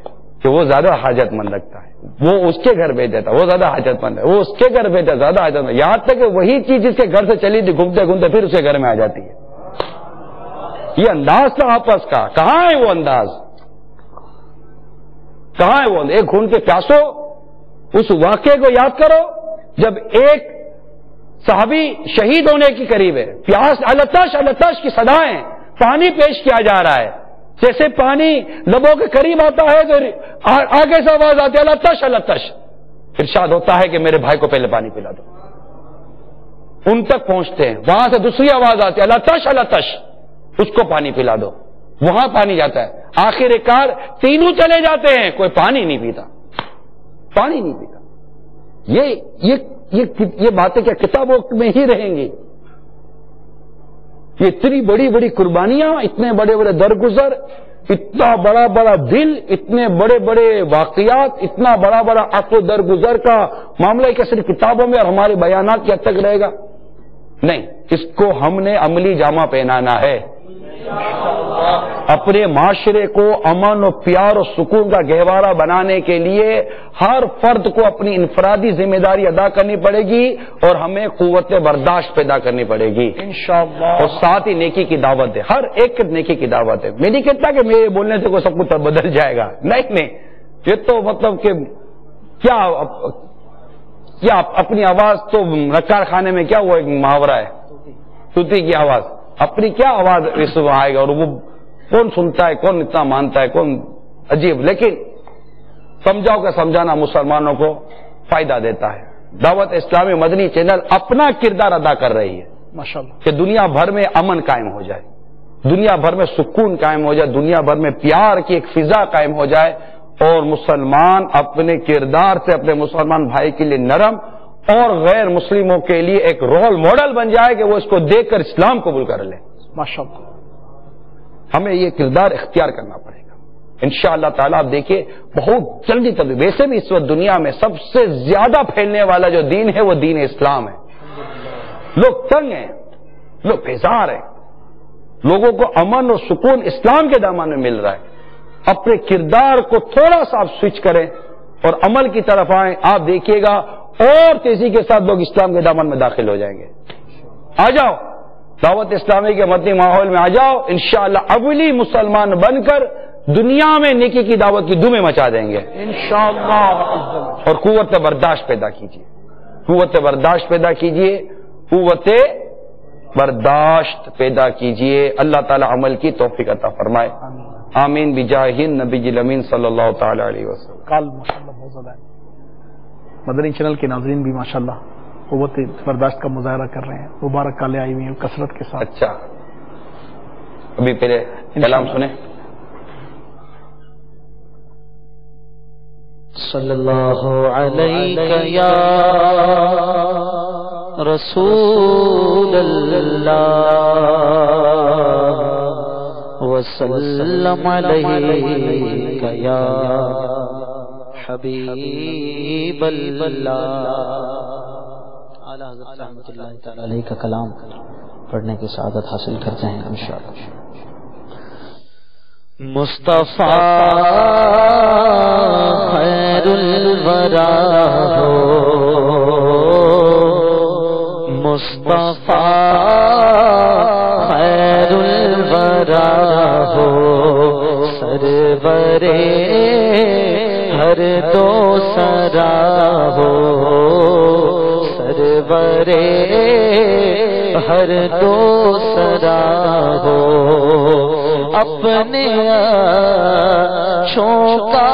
کہ وہ زیادہ حاجت مند لگتا ہے، وہ اس کے گھر بھیج دیتا وہ زیادہ حاجت مند ہے، وہ اس کے گھر بھیجتا زیادہ حاجت مند، یہاں تک کہ وہی چیز جس کے گھر سے چلی تھی گھومتے گھومتے پھر اس کے گھر میں آ جاتی ہے. یہ انداز تھا آپس کا. کہاں ہے وہ انداز؟ کہاں ہے وہ؟ ایک خون کے پیاسو اس واقعے کو یاد کرو جب ایک صحابی شہید ہونے کی قریب ہے، پیاس التش کی صدایں، پانی پیش کیا جا رہا ہے، جیسے پانی لبوں کے قریب آتا ہے تو آگے سے آواز آتی ہے التش. ارشاد ہوتا ہے کہ میرے بھائی کو پہلے پانی پلا دو. ان تک پہنچتے ہیں، وہاں سے دوسری آواز آتی ہے التش، اس کو پانی پلا دو. وہاں پانی جاتا ہے. آخر کار تینوں چلے جاتے ہیں، کوئی پانی نہیں پیتا. یہ باتیں کیا کتابوں میں ہی رہیں گی؟ یہ اتنی بڑی بڑی قربانیاں، اتنے بڑے بڑے درگزر، اتنا بڑا بڑا دل، اتنے بڑے بڑے واقعات، اتنا بڑا بڑا عفو درگزر کا معاملہ کیا صرف کتابوں میں اور ہمارے بیانات کی حد تک رہے گا؟ نہیں، اس کو ہم نے عملی جامہ پہنانا ہے. اپنے معاشرے کو امن و پیار اور سکون کا گہوارہ بنانے کے لیے ہر فرد کو اپنی انفرادی ذمہ داری ادا کرنی پڑے گی اور ہمیں قوت برداشت پیدا کرنی پڑے گی انشاءاللہ. اور ساتھ ہی نیکی کی دعوت ہے، ہر ایک نیکی کی دعوت ہے. میں نہیں کہتا کہ میرے بولنے سے کوئی سب کچھ بدل جائے گا، نہیں، یہ تو مطلب کہ کیا اپنی آواز تو رکار خانے میں کیا وہ ایک محاورہ ہے، توتی کی آواز، اپنی کیا آواز اس میں آئے گا، اور وہ کون سنتا ہے، کون اتنا مانتا ہے، کون عجیب. لیکن سمجھاؤ کہ سمجھانا مسلمانوں کو فائدہ دیتا ہے. دعوت اسلامی مدنی چینل اپنا کردار ادا کر رہی ہے ماشاءاللہ کہ دنیا بھر میں امن قائم ہو جائے، دنیا بھر میں سکون قائم ہو جائے، دنیا بھر میں پیار کی ایک فضا قائم ہو جائے، اور مسلمان اپنے کردار سے اپنے مسلمان بھائی کے لیے نرم اور غیر مسلموں کے لیے ایک رول ماڈل بن جائے کہ وہ اس کو دیکھ کر اسلام قبول کر لیں. ماشاءاللہ ہمیں یہ کردار اختیار کرنا پڑے گا. انشاءاللہ تعالیٰ آپ دیکھیے بہت جلدی تبدیل. ویسے بھی اس وقت دنیا میں سب سے زیادہ پھیلنے والا جو دین ہے وہ دین اسلام ہے. لوگ تنگ ہیں, لوگ بیزار ہیں, لوگوں کو امن اور سکون اسلام کے دامن میں مل رہا ہے. اپنے کردار کو تھوڑا سا آپ سوئچ کریں اور عمل کی طرف آئیں, آپ دیکھیے گا اور تیزی کے ساتھ لوگ اسلام کے دامن میں داخل ہو جائیں گے. آ جاؤ دعوت اسلامی کے مدنی ماحول میں آ جاؤ, انشاءاللہ اولی مسلمان بن کر دنیا میں نیکی کی دعوت کی دھومیں مچا دیں گے انشاءاللہ. اور قوت برداشت پیدا کیجیے, قوت برداشت پیدا کیجیے, قوت برداشت پیدا کیجیے. اللہ تعالی عمل کی توفیق عطا فرمائے. آمین بجاہ نبی الامین صلی اللہ تعالی علیہ وسلم. کال ماشاءاللہ بہت زیادہ ہے. مدنی چینل کے ناظرین بھی ماشاءاللہ قوت برداشت کا مظاہرہ کر رہے ہیں. مبارک کالیں آئی ہوئی ہیں کثرت کے ساتھ. اچھا ابھی پہلے کلام سنیں. صلی اللہ علیہ یا رسول اللہ وسلم علیہ یا حبیب اللہ. اعلیٰ حضرت رحمۃ اللہ تعالی علیہ کا کلام پڑھنے کی سعادت حاصل کر جائیں انشاءاللہ. مصطفیٰ خیر الورا ہو, مصطفیٰ خیر الورا ہو, سرور ہر دو سرا ہو, سرور ہر دو سرا ہو. اپنے اچھوں کا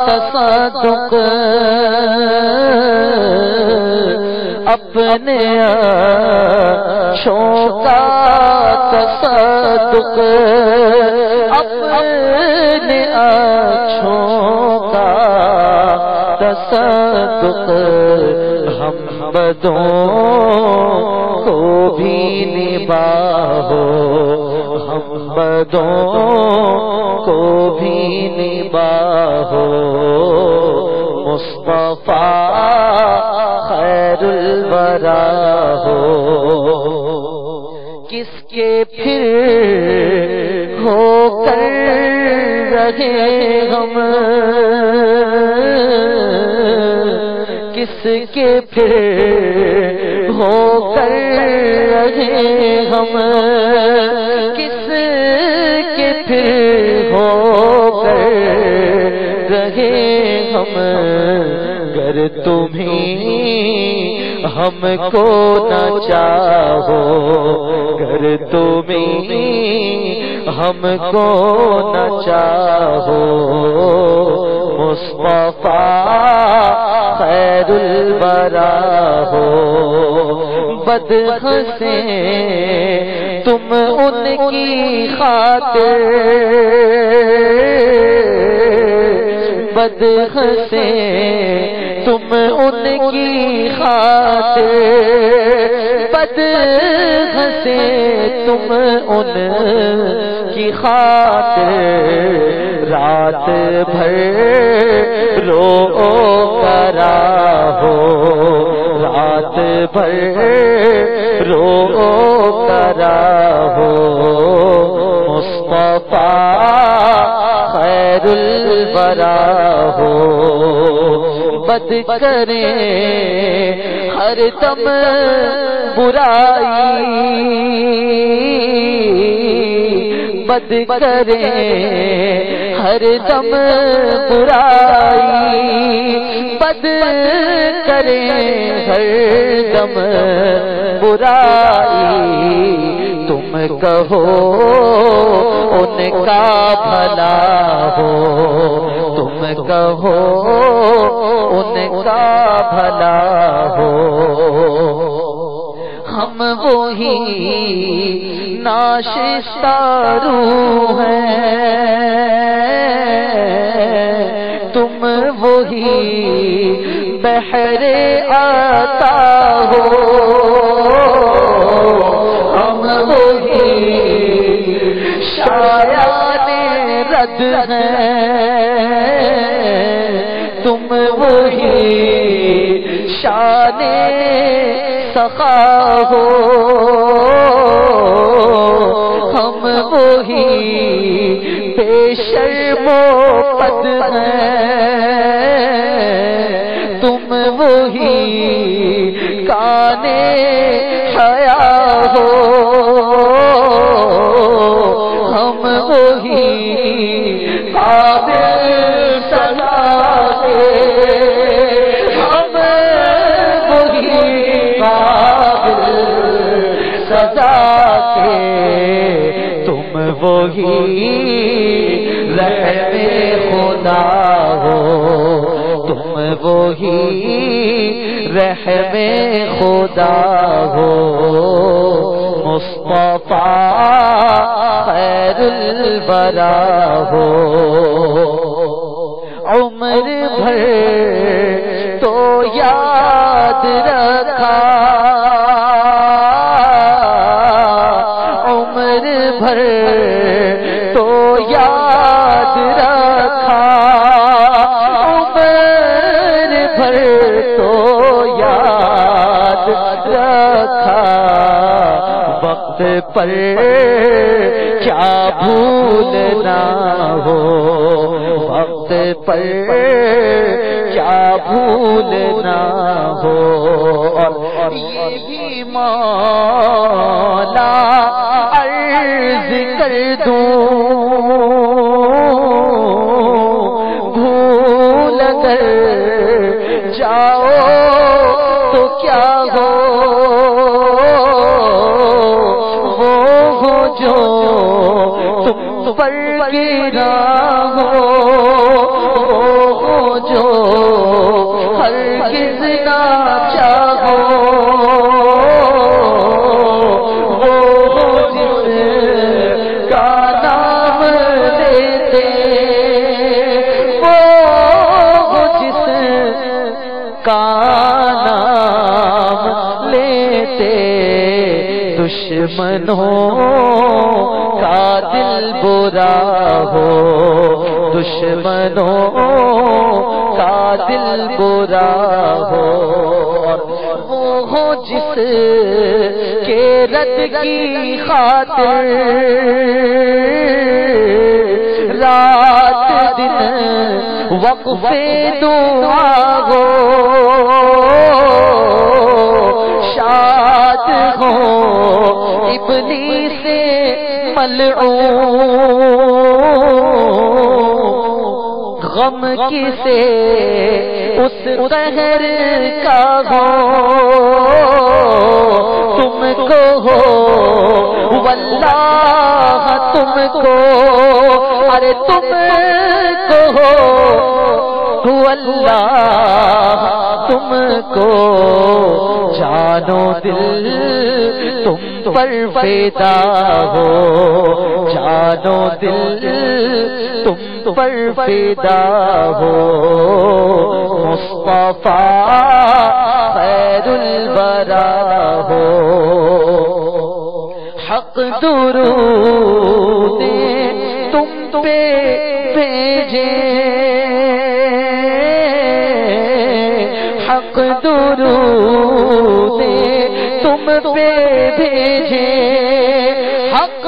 تصدق, اپنے اچھوں کا تصدق, اپنے اچھوں کا تصدق, ہم بدوں کو بھی نباہو, ہم بدوں کو بھی نباہو. مصطفیٰ خیر الورا ہو, کس کے پھر ہو کر رہے ہم, کس کے پھر ہو کر رہے ہم, کس کے پھر ہو کر رہے ہم. گر تمہیں ہم کو نہ چاہو, گر تمہیں ہم کو نہ چاہو. مصطفیٰ خیر الورا ہو, بدخشیں تم ان کی خاطر, بدخشیں تم ان کی خاطر, بدخشیں تم ان کی خاطر. رات بھر رو کرا ہو, رات بھر رو کرا ہو. مصطفیٰ خیر الورا ہو, بد کریں ہر دم برائی, بد کریں ہر دم برائی, بد کریں ہر دم برائی. تم کہو ان کا بھلا ہو, تم کہو ان کا بھلا ہو. ہم وہی ناشستہ روح ہیں, تم وہی بحر عطا ہو. ہم وہی شایان رد ہیں تم وہی شان سخا ہو ہم وہی بے شرم و پد ہیں تم وہی کان حیا ہو ہم وہی قابل سزا کے ہم وہی قابل سزا کے تم وہی رحم خدا ہو تم وہی رحم خدا ہو مصطفیٰ خیر الورا ہو عمر بھر تو یاد رکھا عمر بھر تو یاد رکھا عمر بھر تو یاد رکھا وقت پر کیا بھولنا ہو وقت پر کیا بھولنا ہو اور یہ بھی مولا عرض کر دوں بھول کر جاؤ تو کیا ہو جو تم پر گرا ہو جو ہرگز نہ چاہو وہ جس کا نام لیتے وہ جس کا نام لیتے دشمنوں کا دل برا ہو دشمنوں کا دل برا ہو وہ ہو جس کے رد کی خاطر رات دن وقف دعا ہو شاد ہو ابلیس ملعون غم کسے اس قہر کا ہو تم کو ہو واللہ تم کو ارے تم کو ہو واللہ تم کو جانو دل تم پر فدا ہو جانو دل تم پر فدا ہو مصطفیٰ خیر الورا ہو حق درود تم پہ بھیجے حق درود تم پہ بھیجے حق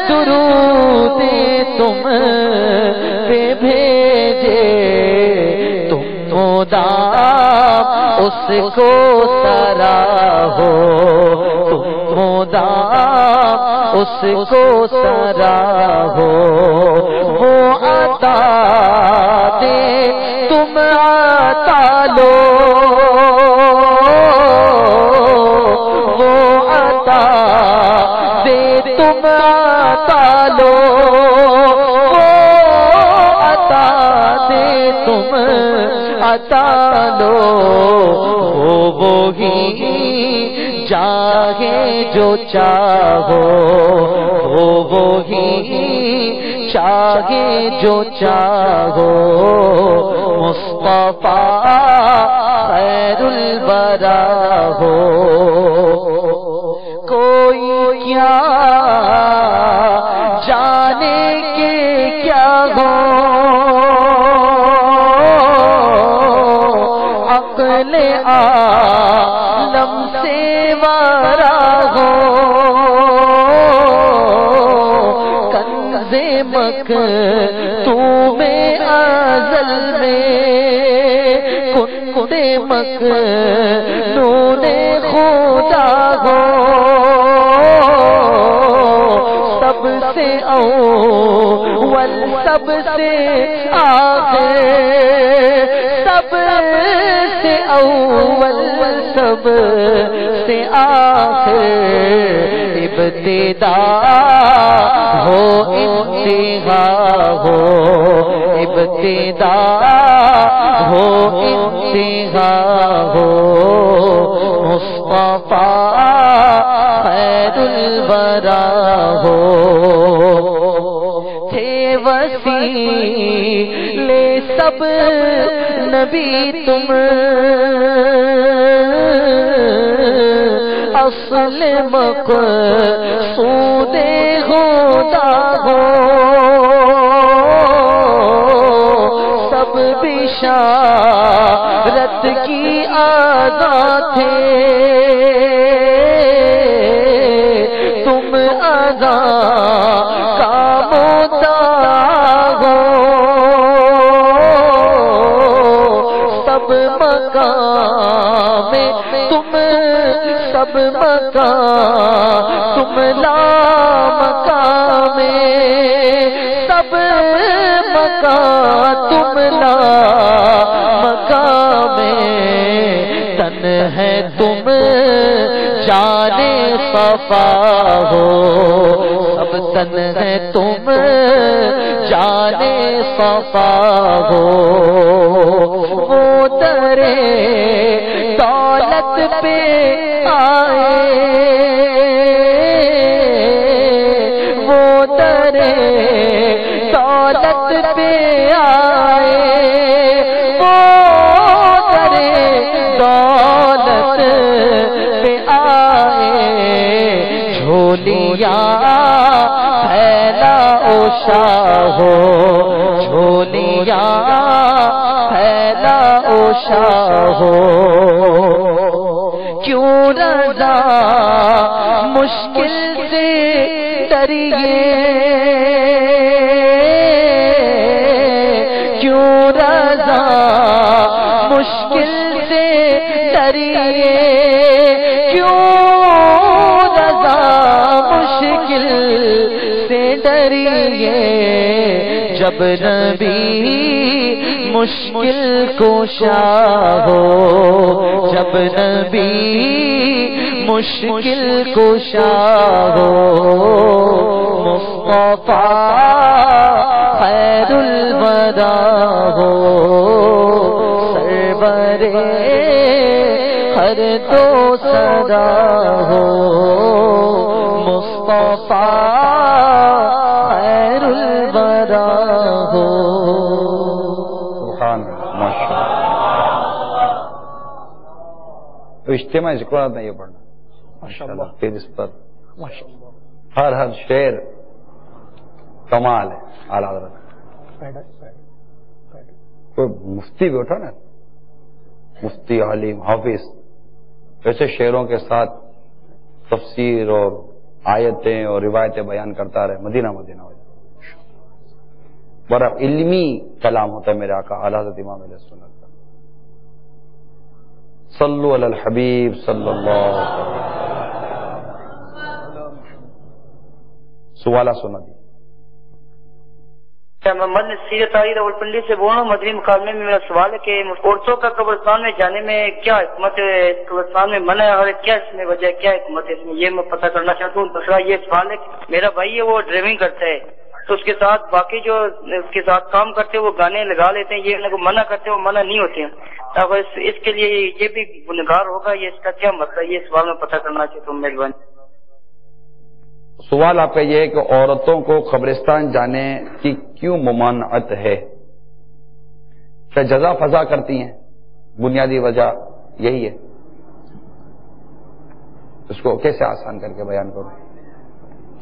درود تم پہ بھیجے تم مدام اس کو سراہو تم مدام اس کو سراہو وہ عطا دے تم عطا لو تم عطا لو وہ عطا دے تم عطا لو وہی چاہے جو چاہو وہی چاہے جو چاہو مصطفیٰ خیر الورا ہو کوئی کیا جانے کے کیا مکتوم ازل میں کنتے مکنون خدا ہو، سب سے اول سب سے آخر، سب سے اول سب سے آخر، ابتدا ہو انتہا ہو، ابتدا ہو انتہا ہو، مصطفیٰ خیر الورا ہو، تھے وسیل سب نبی تم، اصل مقصود خدا ہو، سب بشارت کی آزاد تھے، تم آزاد کا مدعا ہو، سب مقام تم، سب مقام تم لا مقام، سب مقام تم لا مقام، تن ہے تم جانے صفا ہو، سب تن ہے تم جانے صفا ہو، وہ درے دولت پہ آئے، وہ درے دولت پہ آئے، وہ درے دولت پہ آئے، جھولیاں پھیلا اوشا ہو، جھولیاں پھیلا اوشا ہو، کیوں رضا مشکل سے ڈریے، کیوں رضا مشکل سے ڈریے، کیوں رضا مشکل سے ڈریے، جب نبی مشکل کشا ہو، جب نبی مشکل کشا ہو، مصطفیٰ خیر الورا ہو، سرور ہر دو صدا ہو، مصطفیٰ خیر الورا ہو۔ تو اجتماع ذکر نہیں یہ پڑھنا ماشاءاللہ، پھر اس پر ہر شعر کمال ہے اعلیٰ حضرت۔ کوئی مفتی بھی اٹھا نا، مفتی عالم حافظ ایسے شعروں کے ساتھ تفسیر اور آیتیں اور روایتیں بیان کرتا رہے، مدینہ مدینہ ہو جائے، بڑا علمی کلام ہوتا ہے میرے آقا اعلیٰ حضرت امام علیہ السنت کا۔ صلو علی الحبیب صلی اللہ علیہ وسلم۔ سوالہ سنا دی۔ محمد سیرت علی راولپنڈی سے بول رہا ہوں۔ مدنی مکالمے میں میرا سوال ہے کہ عورتوں کا قبرستان میں جانے میں کیا حکمت ہے، قبرستان میں منع ہے اور کیا اس میں وجہ، کیا حکمت ہے اس میں، یہ میں پتہ کرنا چاہتا ہوں۔ دوسرا یہ سوال ہے کہ میرا بھائی ہے وہ ڈرائیونگ کرتا ہے، تو اس کے ساتھ باقی جو اس کے ساتھ کام کرتے ہیں وہ گانے لگا لیتے ہیں، یہ ان کو منع کرتے ہیں، وہ منع نہیں ہوتے ہیں، اب اس کے لیے یہ بھی گنہگار ہوگا، یہ اس کا کیا مسئلہ، یہ سوال میں پتہ کرنا چاہتا ہوں، مہربانی۔ سوال آپ کا یہ ہے کہ عورتوں کو قبرستان جانے کی کیوں ممانعت ہے؟ کیا جزا فضا کرتی ہیں؟ بنیادی وجہ یہی ہے، اس کو کیسے آسان کر کے بیان کروں؟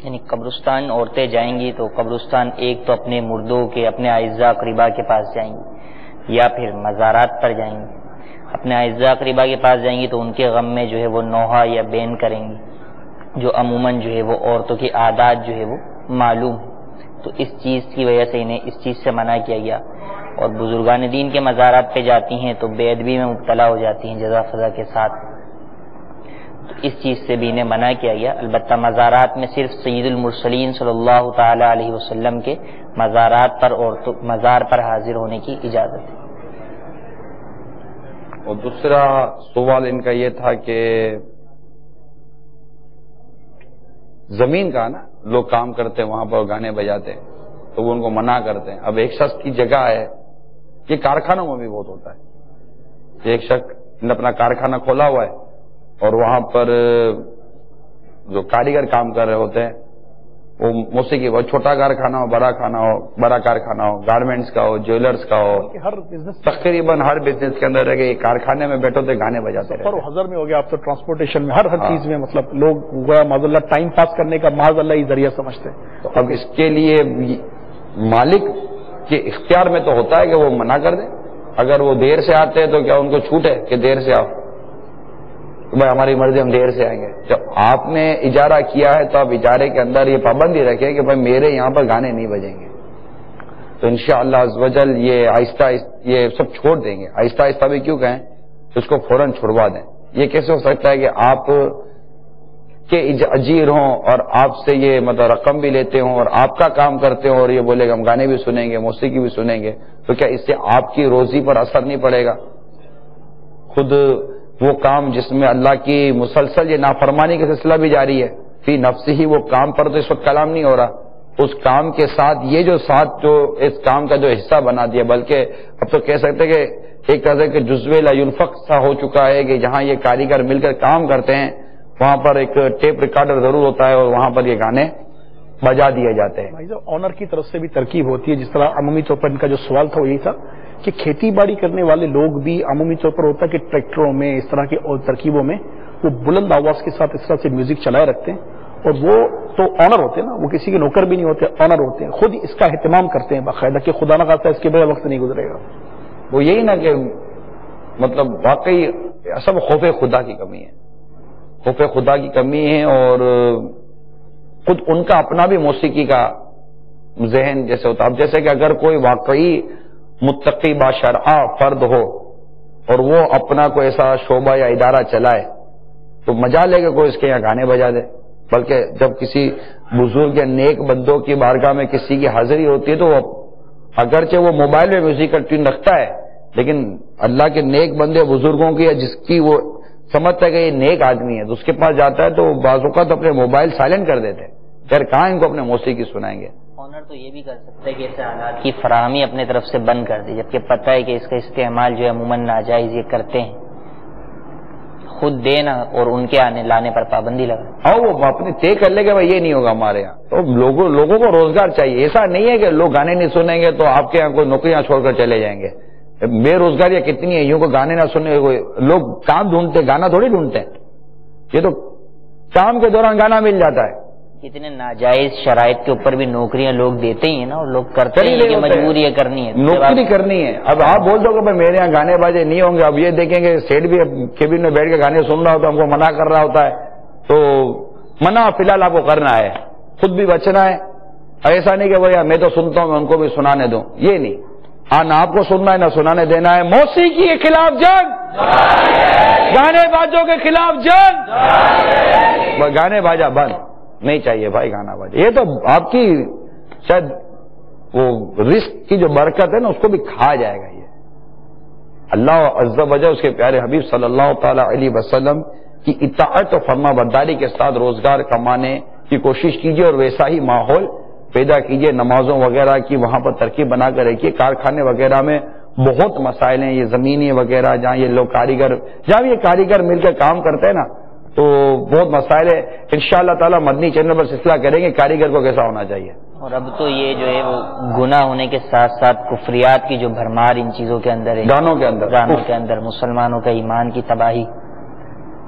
یعنی قبرستان عورتیں جائیں گی تو قبرستان ایک تو اپنے مردوں کے، اپنے اعزاء اقربا کے پاس جائیں گی، یا پھر مزارات پر جائیں گی۔ اپنے اعزاء اقربا کے پاس جائیں گی تو ان کے غم میں جو ہے وہ نوحہ یا بین کریں گی، جو عموماً جو ہے وہ عورتوں کی عادات جو ہے وہ معلوم، تو اس چیز کی وجہ سے انہیں اس چیز سے منع کیا گیا. اور بزرگان دین کے مزارات پہ جاتی ہیں تو بے ادبی میں مبتلا ہو جاتی ہیں جزا فضا کے ساتھ، تو اس چیز سے بھی انہیں منع کیا گیا. البتہ مزارات میں صرف سید المرسلین صلی اللہ تعالی علیہ وسلم کے مزارات پر اور مزار پر حاضر ہونے کی اجازت ہے. اور دوسرا سوال ان کا یہ تھا کہ زمین کا نا لوگ کام کرتے ہیں وہاں پر گانے بجاتے ہیں تو وہ ان کو منع کرتے ہیں. اب ایک شخص کی جگہ ہے، یہ کارخانوں میں بھی بہت ہوتا ہے. ایک شخص نے اپنا کارخانہ کھولا ہوا ہے اور وہاں پر جو کاریگر کام کر رہے ہوتے ہیں وہ موسیقی وہ چھوٹا کارخانہ ہو بڑا کارخانہ ہو گارمنٹس کا ہو جیولرس کا ہو، ہر بزنس تقریباً ہر بزنس کے اندر ہے کہ کارخانے میں بیٹھو تو گانے بجاتے رہتے ہیں. ہزر میں ہو گیا، آپ تو ٹرانسپورٹیشن میں ہر چیز میں مطلب لوگ معاذ اللہ ٹائم پاس کرنے کا معاذ اللہ ہی ذریعہ سمجھتے ہیں. تو اب اس کے لیے مالک کے اختیار میں تو ہوتا ہے کہ وہ منع کر دے. اگر وہ دیر سے آتے ہیں تو کیا ان کو چھوٹ ہے کہ دیر سے آؤ؟ بھائی ہماری مرضی، ہم دیر سے آئیں گے. جب آپ نے اجارہ کیا ہے تو آپ اجارے کے اندر یہ پابندی رکھیں کہ بھائی میرے یہاں پر گانے نہیں بجیں گے. تو انشاءاللہ عز و جل یہ آہستہ یہ سب چھوڑ دیں گے. آہستہ آہستہ بھی کیوں کہیں، اس کو فوراً چھڑوا دیں. یہ کیسے ہو سکتا ہے کہ آپ کے اجیر ہوں اور آپ سے یہ مطلب رقم بھی لیتے ہوں اور آپ کا کام کرتے ہوں اور یہ بولے گا ہم گانے بھی سنیں گے موسیقی بھی سنیں گے، تو کیا اس سے آپ کی روزی پر اثر نہیں پڑے گا؟ خود وہ کام جس میں اللہ کی مسلسل یہ نافرمانی کا سلسلہ بھی جاری ہے، فی نفس ہی وہ کام پر تو اس وقت کلام نہیں ہو رہا. اس کام کے ساتھ یہ جو اس کام کا جو حصہ بنا دیا، بلکہ اب تو کہہ سکتے کہ ایک طرح کے جزو لا ینفق سا ہو چکا ہے کہ جہاں یہ کاریگر مل کر کام کرتے ہیں وہاں پر ایک ٹیپ ریکارڈر ضرور ہوتا ہے اور وہاں پر یہ گانے بجا دیے جاتے ہیں. آنر کی طرف سے بھی ترکیب ہوتی ہے. جس طرح عمومی طور پر ان کا جو سوال تھا وہ یہی تھا کہ کھیتی باڑی کرنے والے لوگ بھی عمومی طور پر ہوتا ہے کہ ٹریکٹروں میں اس طرح کی اور ترکیبوں میں وہ بلند آواز کے ساتھ اس طرح سے میوزک چلائے رکھتے ہیں، اور وہ تو آنر ہوتے ہیں نا، وہ کسی کے نوکر بھی نہیں ہوتے، آنر ہوتے ہیں، خود اس کا اہتمام کرتے ہیں باقاعدہ کہ خدا نہ خاصہ اس کے بغیر وقت نہیں گزرے گا. وہ یہی نا کہ مطلب واقعی سب خوف خدا کی کمی ہے، خوف خدا کی کمی ہے. اور خود ان کا اپنا بھی موسیقی کا ذہن جیسے ہوتا ہے. اب جیسے کہ اگر کوئی واقعی متقی باشرع فرد ہو اور وہ اپنا کوئی ایسا شعبہ یا ادارہ چلائے تو مجال لے کہ کوئی اس کے یہاں گانے بجا دے. بلکہ جب کسی بزرگ یا نیک بندوں کی بارگاہ میں کسی کی حاضری ہوتی ہے تو وہ اگرچہ وہ موبائل میں میوزیکل ٹیون رکھتا ہے لیکن اللہ کے نیک بندے بزرگوں کی یا جس کی وہ سمجھتا ہے کہ یہ نیک آدمی ہے تو اس کے پاس جاتا ہے تو بعض اوقات اپنے موبائل سائلنٹ کر دیتے ہیں. پھر کہاں ان کو اپنے موسیقی سنائیں گے؟ آنر تو یہ بھی کر سکتا ہے کہ ایسے آلات کی فراہمی اپنے طرف سے بند کر دے، جبکہ پتہ ہے کہ اس کا استعمال جو ہے عموماً ناجائز یہ کرتے ہیں. خود دینا اور ان کے آنے لانے پر پابندی لگا. وہ اپنے طے کر لے کہ بھائی یہ نہیں ہوگا ہمارے یہاں. تو لوگوں کو روزگار چاہیے. ایسا نہیں ہے کہ لوگ گانے نہیں سنیں گے تو آپ کے یہاں کوئی نوکریاں چھوڑ کر چلے جائیں گے. بے روزگاریاں کتنی ہیں، یوں کو گانے نہ سننے کوئی لوگ کام ڈھونڈتے، گانا تھوڑی ڈھونڈتے ہیں. یہ تو کام کے دوران گانا مل جاتا ہے. کتنے ناجائز شرائط کے اوپر بھی نوکریاں لوگ دیتے ہی ہیں نا، اور لوگ کرتے ہیں کہ مجبوری ہے کرنی ہے، نوکری کرنی ہے. اب آپ بول دو کہ بھائی میرے یہاں گانے بازے نہیں ہوں گے. اب یہ دیکھیں گے سیٹ بھی کیبن میں بیٹھ کے گانے سن رہا ہوتا ہے، ہم کو منع کر رہا ہوتا ہے. تو منع فی الحال آپ کو کرنا ہے، خود بھی بچنا ہے. ایسا نہیں کہ بھائی میں تو سنتا ہوں میں ان کو بھی سنانے دوں، یہ نہیں. نہ آپ کو سننا ہے نہ سنانے دینا ہے. موسیقی کے خلاف جنگ، گانے بازوں کے خلاف جنگ. گانے باجا بند نہیں چاہیے بھائی، گانا باجا یہ تو آپ کی شاید وہ رزق کی جو برکت ہے نا اس کو بھی کھا جائے گا. یہ اللہ عز و جل اس کے پیارے حبیب صلی اللہ تعالی علیہ وسلم کی اطاعت و فرما برداری کے ساتھ روزگار کمانے کی کوشش کیجیے اور ویسا ہی ماحول پیدا کیجیے. نمازوں وغیرہ کی وہاں پر ترکیب بنا کر رکھیے. کارخانے وغیرہ میں بہت مسائل ہیں، یہ زمینی وغیرہ جہاں یہ لوگ جہاں یہ کاریگر مل کر کام کرتے ہیں نا تو بہت مسائل ہے. انشاءاللہ تعالی مدنی چینل پر سلسلہ کریں گے کاریگر کو کیسا ہونا چاہیے. اور اب تو یہ جو ہے وہ گناہ ہونے کے ساتھ ساتھ کفریات کی جو بھرمار ان چیزوں کے اندر ہے، گانوں کے اندر مسلمانوں کا ایمان کی تباہی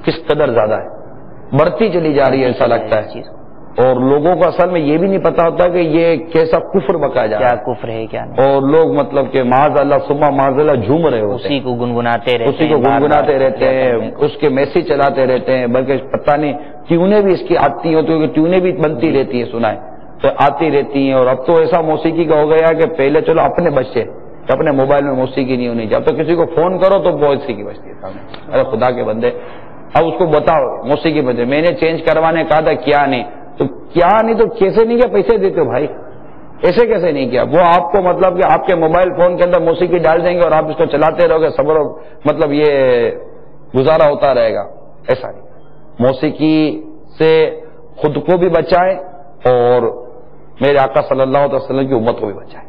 کس قدر زیادہ ہے، بڑھتی چلی جا رہی ہے ایسا لگتا ہے. اور لوگوں کو اصل میں یہ بھی نہیں پتا ہوتا کہ یہ کیسا کفر بکا جا رہا ہے، کیا کفر ہے کیا نہیں. اور لوگ مطلب کہ معاذ اللہ صبح معاذ اللہ جھوم رہے ہوتے ہیں، اسی کو گنگناتے رہتے ہیں، اس کے میسج چلاتے رہتے ہیں. بلکہ پتہ نہیں ٹیونیں بھی اس کی آتی ہوتی ہیں کہ ٹیونیں بھی بنتی رہتی ہیں سنائیں. تو آتی رہتی ہیں. اور اب تو ایسا موسیقی کا ہو گیا کہ پہلے چلو اپنے بچے کہ اپنے موبائل میں موسیقی نہیں ہونی چاہیے, اب تو کسی کو فون کرو تو موسیقی بجتی ہے سامنے. ارے خدا کے بندے, اب اس کو بتاؤ موسیقی بجے, میں نے چینج کروانے کہا تھا کیا نہیں, تو کیا نہیں تو کیسے نہیں کیا, پیسے دیتے ہو بھائی, ایسے کیسے نہیں کیا. وہ آپ کو مطلب کہ آپ کے موبائل فون کے اندر موسیقی ڈال دیں گے اور آپ اس کو چلاتے رہو گے, صبر مطلب یہ گزارا ہوتا رہے گا. ایسا نہیں, موسیقی سے خود کو بھی بچائیں اور میرے آقا صلی اللہ علیہ وسلم کی امت کو بھی بچائیں.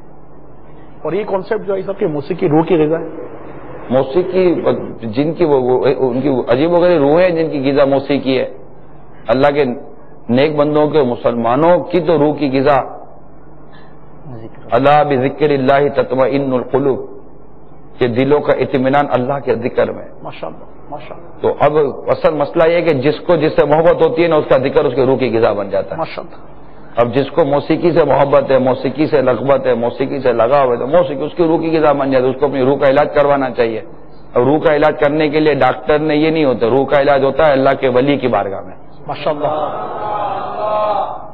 اور یہ کانسیپٹ جو ہے سب کی موسیقی روح کی غذا ہے. موسیقی جن کی ان کی عجیب و غریب روح ہے, جن کی غذا موسیقی ہے. اللہ کے نیک بندوں کے مسلمانوں کی تو روح کی غذا اللہ بذکر اللہ تطمئن القلوب, کہ دلوں کا اطمینان اللہ کے ذکر میں. ماشاءاللہ ماشاءاللہ. تو اب اصل مسئلہ یہ کہ جس کو جس سے محبت ہوتی ہے نا, اس کا ذکر اس کے روح کی غذا بن جاتا ہے. ماشاءاللہ. اب جس کو موسیقی سے محبت ہے, موسیقی سے رغبت ہے, موسیقی سے لگاؤ ہے, تو موسیقی اس کی روح کی غذا بن جاتی ہے. اس کو اپنی روح کا علاج کروانا چاہیے. اور روح کا علاج کرنے کے لیے ڈاکٹر نے یہ نہیں ہوتا, روح کا علاج ہوتا ہے اللہ کے ولی کی بارگاہ میں. ماشاءاللہ.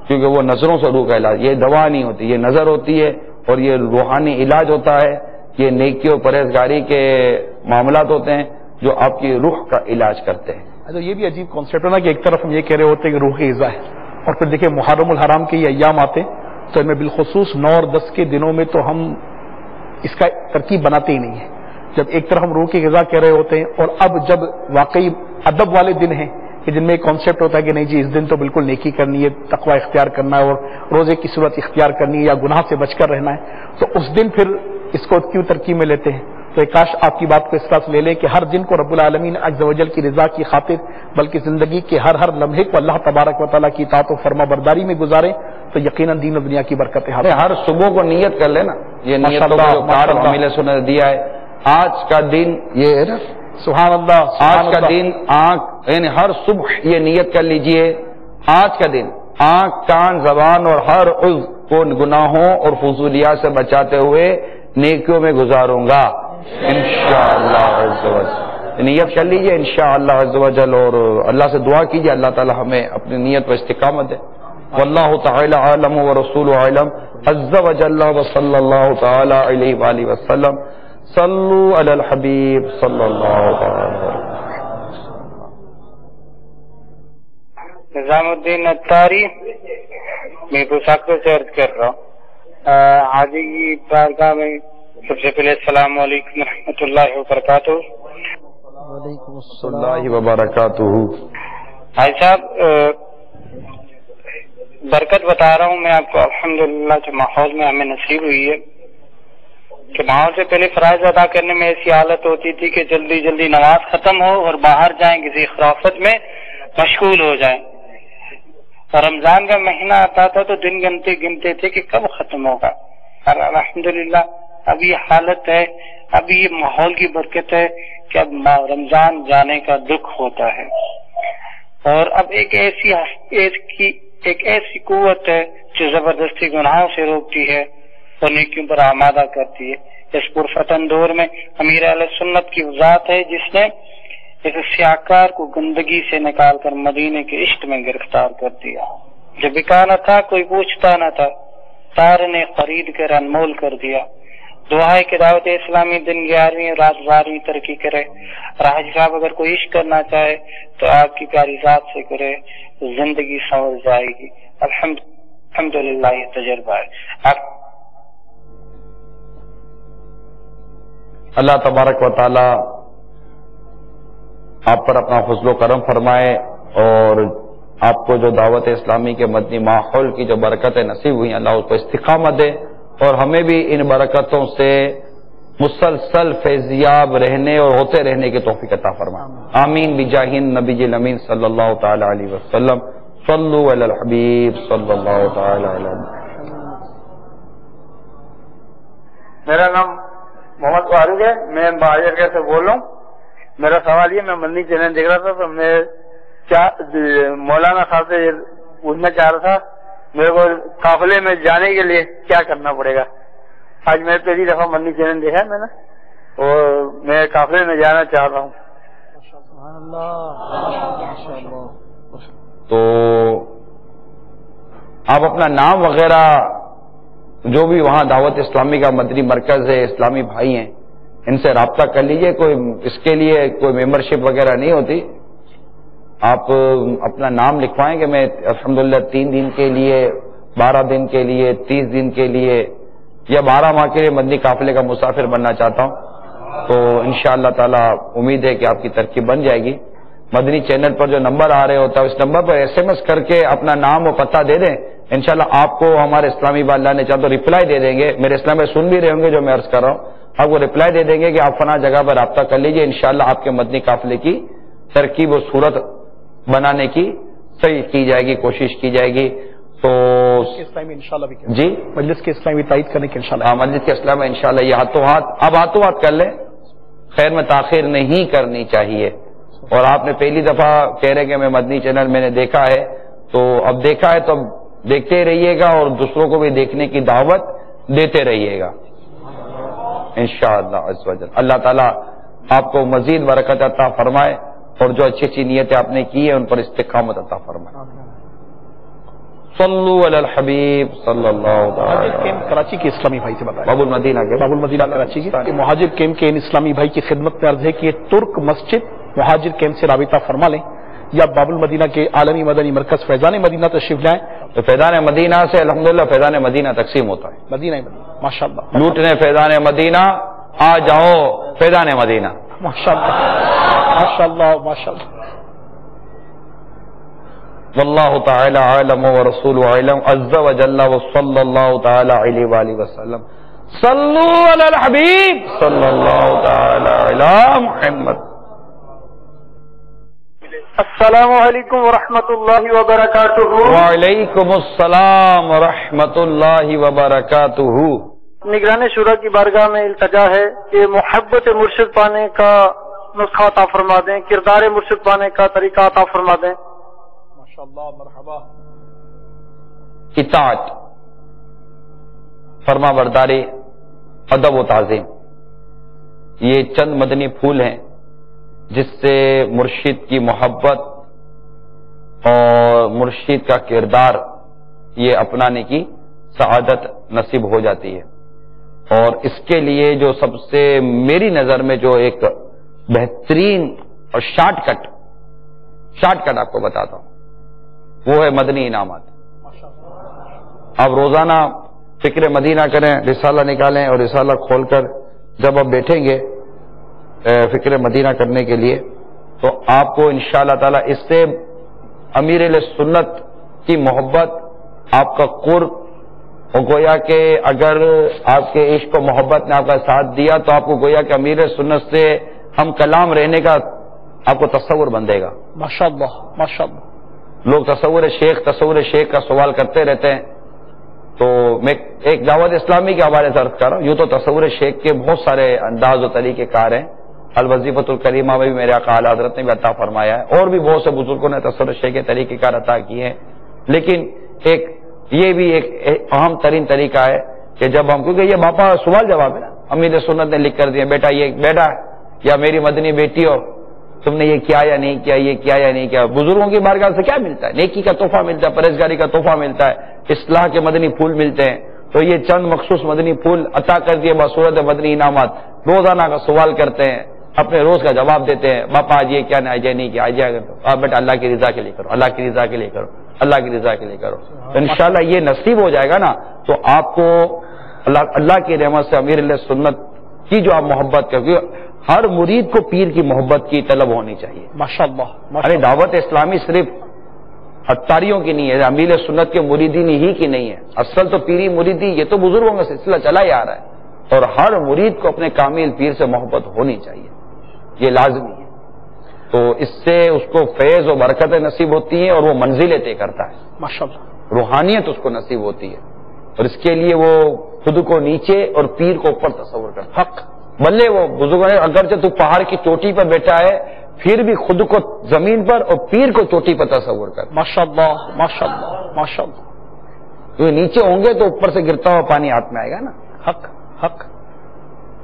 کیونکہ وہ نظروں سے روح کا علاج, یہ دوا نہیں ہوتی, یہ نظر ہوتی ہے, اور یہ روحانی علاج ہوتا ہے. یہ نیکی و پرہیزگاری کے معاملات ہوتے ہیں جو آپ کی روح کا علاج کرتے ہیں. اچھا, یہ بھی عجیب کانسیپٹ ہے نا کہ ایک طرف ہم یہ کہہ رہے ہوتے ہیں کہ روح کی غذا ہے, اور پھر دیکھیں محرم الحرام کے یہ ایام آتے تو ان میں بالخصوص 9 اور 10 کے دنوں میں تو ہم اس کا ترکیب بناتے ہی نہیں ہیں. جب ایک طرف ہم روح کی غذا کہہ رہے ہوتے ہیں, اور اب جب واقعی ادب والے دن ہیں کہ جن میں ایک کانسیپٹ ہوتا ہے کہ نہیں جی اس دن تو بالکل نیکی کرنی ہے, تقوی اختیار کرنا ہے, اور روزے کی صورت اختیار کرنی ہے, یا گناہ سے بچ کر رہنا ہے, تو اس دن پھر اس کو کیوں ترکیب میں لیتے ہیں. تو ایک کاش آپ کی بات کو اس طرح سے لے لیں کہ ہر دن کو رب العالمین عز و جل کی رضا کی خاطر, بلکہ زندگی کے ہر لمحے کو اللہ تبارک و تعالیٰ کی اطاعت و فرما برداری میں گزاریں, تو یقیناً دین و دنیا کی برکتیں حاصل. ہر صبح کو نیت کر لینا, یہ نیتوں کا جو کارڈ حامل سنت دیا ہے. آج کا دن یہ ہے نا, سبحان اللہ, آج کا دن آنکھ, یعنی ہر صبح یہ نیت کر لیجئے, آج کا دن آنکھ, کان, زبان اور ہر عضو کو گناہوں اور فضولیات سے بچاتے ہوئے نیکیوں میں گزاروں گا انشاءاللہ عز و جل. نیت کر لیجئے انشاءاللہ عز و جل, اور اللہ سے دعا کیجئے اللہ تعالی ہمیں اپنی نیت پر استقامت دے. واللہ تعالی عالم ورسول عالم عز و جل, وصلی اللہ تعالی علیہ وآلہ وسلم. صلو علی الحبیب صلی اللہ تعالی علیہ. نظام الدین اتاری, میں پوشاکوں سے عرض کر رہا ہوں. حاجی کی بارگاہ میں سب سے پہلے السلام علیکم ورحمۃ اللہ وبرکاتہ. وعلیکم اللہ وبرکاتہ. بھائی صاحب, برکت بتا رہا ہوں میں آپ کو. الحمدللہ جو ماحول میں ہمیں نصیب ہوئی ہے کہ ماحول سے پہلے فرائض ادا کرنے میں ایسی حالت ہوتی تھی کہ جلدی جلدی نماز ختم ہو اور باہر جائیں, کسی خرافت میں مشغول ہو جائیں. اور رمضان کا مہینہ آتا تھا تو دن گنتے تھے کہ کب ختم ہوگا. اور الحمدللہ اب یہ حالت ہے, اب یہ ماحول کی برکت ہے کہ اب رمضان جانے کا دکھ ہوتا ہے. اور اب ایک ایسی قوت ہے جو زبردستی گناہوں سے روکتی ہے اور نیکیوں پر آمادہ کرتی ہے. اس پرفتن دور میں امیر اہل سنت کی ذات ہے جس نے ایک سیاکار کو گندگی سے نکال کر مدینے کے عشق میں گرفتار کر دیا. جو بکا نہ تھا کوئی پوچھتا نہ تھا, تار نے خرید کر انمول کر دیا. دعا ہے کہ دعوت اسلامی دن 11ویں اور رات 12ویں ترقی کرے. اور حاجی صاحب اگر کوئی عشق کرنا چاہے تو آپ کی پیاری ذات سے کرے, زندگی سنور جائے گی. الحمدللہ یہ تجربہ ہے. اللہ تبارک و تعالی آپ پر اپنا فضل و کرم فرمائے, اور آپ کو جو دعوت اسلامی کے مدنی ماحول کی جو برکتیں نصیب ہوئی, اللہ اس کو استقامت دے, اور ہمیں بھی ان برکتوں سے مسلسل فیضیاب رہنے اور ہوتے رہنے کی توفیق عطا فرمائے. آمین بجاہ النبی الامین صلی اللہ تعالی علیہ وسلم. صلو علی الحبیب صلی اللہ تعالی علیہ وسلم. میرا نام محمد فاروق ہے, میں باہر سے بول رہا ہوں. میرا سوال یہ, میں مدنی چینل دیکھ رہا تھا تو میں مولانا صاحب سے پوچھنا چاہ رہا تھا میرے کو قافلے میں جانے کے لیے کیا کرنا پڑے گا. آج میں پہلی دفعہ مدنی چینل دیکھا ہے میں نے, اور میں قافلے میں جانا چاہ رہا ہوں. تو آپ اپنا نام وغیرہ جو بھی وہاں دعوت اسلامی کا مدنی مرکز ہے، اسلامی بھائی ہیں، ان سے رابطہ کر لیجئے. کوئی اس کے لیے کوئی ممبرشپ وغیرہ نہیں ہوتی. آپ اپنا نام لکھوائیں کہ میں الحمدللہ 3 دن کے لیے، 12 دن کے لیے، 30 دن کے لیے یا 12 ماہ کے لیے مدنی قافلے کا مسافر بننا چاہتا ہوں. تو انشاءاللہ تعالی امید ہے کہ آپ کی ترکیب بن جائے گی. مدنی چینل پر جو نمبر آ رہے ہوتا ہے اس نمبر پر SMS کر کے اپنا نام و پتہ دے دیں. انشاءاللہ آپ کو ہمارے اسلامی بھائی اللہ نے چاہ تو ریپلائی دے دیں گے. میرے اسلام میں سن بھی رہے ہوں گے جو میں عرض کر رہا ہوں، آپ کو ریپلائی دے دیں گے کہ آپ فلاں جگہ پر رابطہ کر لیجئے. انشاءاللہ آپ کے مدنی قافلے کی ترکیب و صورت بنانے کی صحیح کی جائے گی، کوشش کی جائے گی. تو اسلامی انشاءاللہ بھی جی مجلس کے اسلامی تائید کرنے کی انشاءاللہ. ہاں، مجلس کے اسلام میں انشاءاللہ یہ ہاتھوں ہاتھ اب ہاتھوں ہاتھ کر لیں. خیر میں تاخیر نہیں کرنی چاہیے. اور آپ نے پہلی دفعہ کہہ رہے کہ میں مدنی چینل میں نے دیکھا ہے، تو اب دیکھا ہے تو اب دیکھتے رہیے گا اور دوسروں کو بھی دیکھنے کی دعوت دیتے رہیے گا انشاءاللہ عز و جل. اللہ تعالیٰ آپ کو مزید برکت عطا فرمائے اور جو اچھی اچھی نیتیں آپ نے کی ہیں ان پر استقامت عطا فرمائے. صلو علی الحبیب صلی اللہ علیہ. کراچی کے اسلامی بھائی سے بتائیں، باب المدینہ کے باب المدینہ کراچی کے مہاجر کیمپ کے ان اسلامی بھائی کی خدمت میں عرض ہے کہ یہ ترک مسجد مہاجر کیمپ سے رابطہ فرما لیں یا باب المدینہ کے عالمی مدنی مرکز فیضان مدینہ تشریف لائیں. تو فیضان مدینہ سے الحمدللہ فیضان مدینہ تقسیم ہوتا ہے. مدینہ ماشاء اللہ، لوٹنے فیضان مدینہ، آ جاؤ فیضان مدینہ. ماشاء اللہ ماشاء اللہ ماشاء اللہ. واللہ تعالی عالم ورسول عالم عز و جل وصلی اللہ تعالی علیہ وآلہ وسلم. صلو علی الحبیب صلی اللہ تعالی علی محمد. السلام علیکم ورحمۃ اللہ وبرکاتہ. وعلیکم السلام ورحمۃ اللہ وبرکاتہ. نگران شورا کی بارگاہ میں التجا ہے کہ محبت مرشد پانے کا نسخہ عطا فرما دیں، کردار مرشد پانے کا طریقہ عطا فرما دیں. ماشاءاللہ مرحبا. اطاعت، فرما برداری، ادب و تعظیم، یہ چند مدنی پھول ہیں جس سے مرشد کی محبت اور مرشد کا کردار یہ اپنانے کی سعادت نصیب ہو جاتی ہے. اور اس کے لیے جو سب سے میری نظر میں جو ایک بہترین اور شارٹ کٹ آپ کو بتاتا ہوں وہ ہے مدنی انعامات. آپ روزانہ فکر مدینہ کریں، رسالہ نکالیں اور رسالہ کھول کر جب آپ بیٹھیں گے فکر مدینہ کرنے کے لیے تو آپ کو انشاءاللہ تعالی اس سے امیر سنت کی محبت، آپ کا قرب، اور گویا کہ اگر آپ کے عشق و محبت نے آپ کا ساتھ دیا تو آپ کو گویا کہ امیر سنت سے ہم کلام رہنے کا آپ کو تصور بندھے گا. ماشاءاللہ ماشاءاللہ. لوگ تصور شیخ کا سوال کرتے رہتے ہیں. تو میں ایک دعوت اسلامی کے حوالے سے عرض کر رہا ہوں، یوں تو تصور شیخ کے بہت سارے انداز و طریقے کار ہیں. الوظیفۃ الکریمہ میں بھی میرے آقا اعلیٰ حضرت نے بھی عطا فرمایا ہے، اور بھی بہت سے بزرگوں نے تصور شیخ کے طریقے کار عطا کیے ہیں. لیکن یہ بھی ایک اہم ترین طریقہ ہے کہ جب ہم، کیونکہ یہ باپا سوال جواب ہے نا، امیر سنت نے لکھ کر دیا بیٹا یا میری مدنی بیٹی ہو، تم نے یہ کیا یا نہیں کیا، یہ کیا یا نہیں کیا. بزرگوں کی بارگاہ سے کیا ملتا ہے؟ نیکی کا تحفہ ملتا ہے، پرہیزگاری کا تحفہ ملتا ہے، اصلاح کے مدنی پھول ملتے ہیں. تو یہ چند مخصوص مدنی پھول عطا کر دیے بصورت مدنی انعامات. روزانہ کا سوال کرتے ہیں، اپنے روز کا جواب دیتے ہیں، باپا آج یہ کیا آج یہ نہیں کیا، آج آپ بیٹا اللہ کی رضا کے لیے کرو، اللہ کی رضا کے لیے کرو، اللہ کی رضا کے لیے کرو. تو انشاءاللہ یہ نصیب ہو جائے گا نا تو آپ کو اللہ کی رحمت سے امیر علیہ سنت کی جو آپ محبت کرتے، ہر مرید کو پیر کی محبت کی طلب ہونی چاہیے. ماشاءاللہ. ارے دعوت اسلامی صرف اتاریوں کی نہیں ہے، امیر سنت کے مریدین ہی کی نہیں ہے. اصل تو پیری مریدی یہ تو بزرگوں کا سلسلہ چلا ہی آ رہا ہے، اور ہر مرید کو اپنے کامل پیر سے محبت ہونی چاہیے، یہ لازمی ہے. تو اس سے اس کو فیض و برکتیں نصیب ہوتی ہیں اور وہ منزلیں طے کرتا ہے. ماشاءاللہ. روحانیت اس کو نصیب ہوتی ہے، اور اس کے لیے وہ خود کو نیچے اور پیر کو اوپر تصور کرتا ہے. حق. بلے وہ بزرگوں نے اگرچہ تو پہاڑ کی چوٹی پر بیٹھا ہے پھر بھی خود کو زمین پر اور پیر کو چوٹی پر تصور کر. ماشاءاللہ ماشاءاللہ ماشاءاللہ. تو نیچے ہوں گے تو اوپر سے گرتا ہوا پانی ہاتھ میں آئے گا نا. حق حق.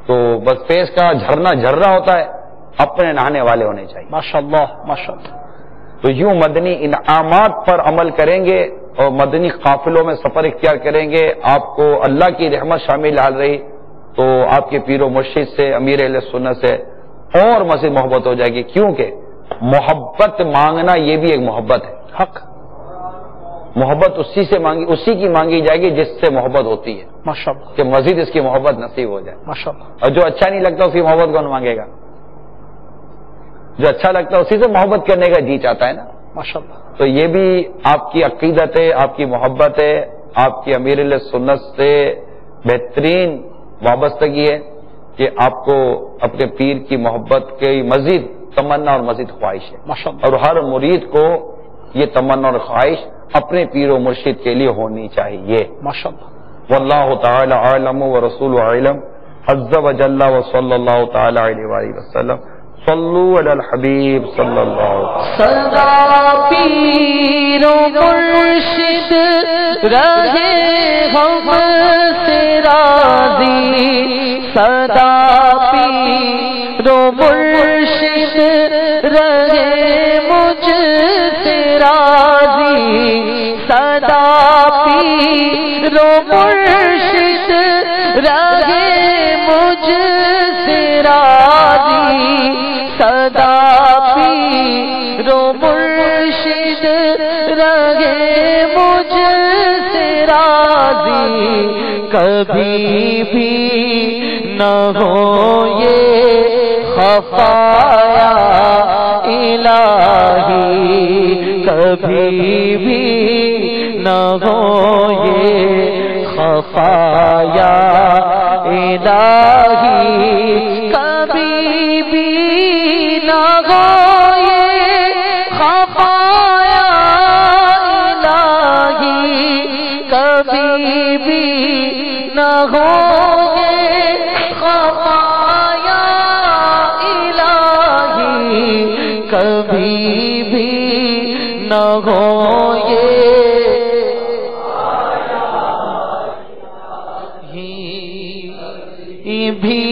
تو بس فیض کا جھرنا جھر رہا ہوتا ہے، اپنے نہانے والے ہونے چاہیے. ماشاءاللہ ماشاءاللہ. تو یوں مدنی انعامات پر عمل کریں گے اور مدنی قافلوں میں سفر اختیار کریں گے، آپ کو اللہ کی رحمت شامل حال رہی تو آپ کے پیر و مرشد سے، امیر اہل سنت سے اور مزید محبت ہو جائے گی، کیونکہ محبت مانگنا یہ بھی ایک محبت ہے، حق، محبت اسی کی مانگی جائے گی جس سے محبت ہوتی ہے، ماشاءاللہ، کہ مزید اس کی محبت نصیب ہو جائے، ماشاءاللہ، اور جو اچھا نہیں لگتا اس کی محبت کون مانگے گا؟ جو اچھا لگتا ہے اسی سے محبت کرنے کا جی چاہتا ہے نا۔ ماشاءاللہ، تو یہ بھی آپ کی عقیدت ہے، آپ کی محبت ہے، آپ کی امیر علیہ سنت سے بہترین وابستگی ہے کہ آپ کو اپنے پیر کی محبت کی مزید تمنا اور مزید خواہش ہے، ماشاءاللہ، اور ہر مرید کو یہ تمنا اور خواہش اپنے پیر و مرشد کے لیے ہونی چاہیے۔ ماشاءاللہ۔ واللہ تعالی اعلم ورسول اعلم، عز وجل وصلی اللہ تعالی علیہ وآلہ وسلم۔ صلو علی الحبیب صلی اللہ علیہ وسلم۔ سدا پیر و مرشد رہے ہم سے راضی، سدا پیر و مرشد رہے مجھ سے راضی، سدا پیر و مرشد رہے مجھ سے راضی، سدا پیر و مرشد رہے مجھ سے راضی، کبھی بھی نہ ہو یہ خفایا الہی، کبھی بھی نہ ہو یہ خفایا الہی، کبھی بھی نہ ہو یہ خفایا الہی، کبھی بھی نہ ہو یہ خفایا الہی، کبھی بھی نہ ہو یہ بھی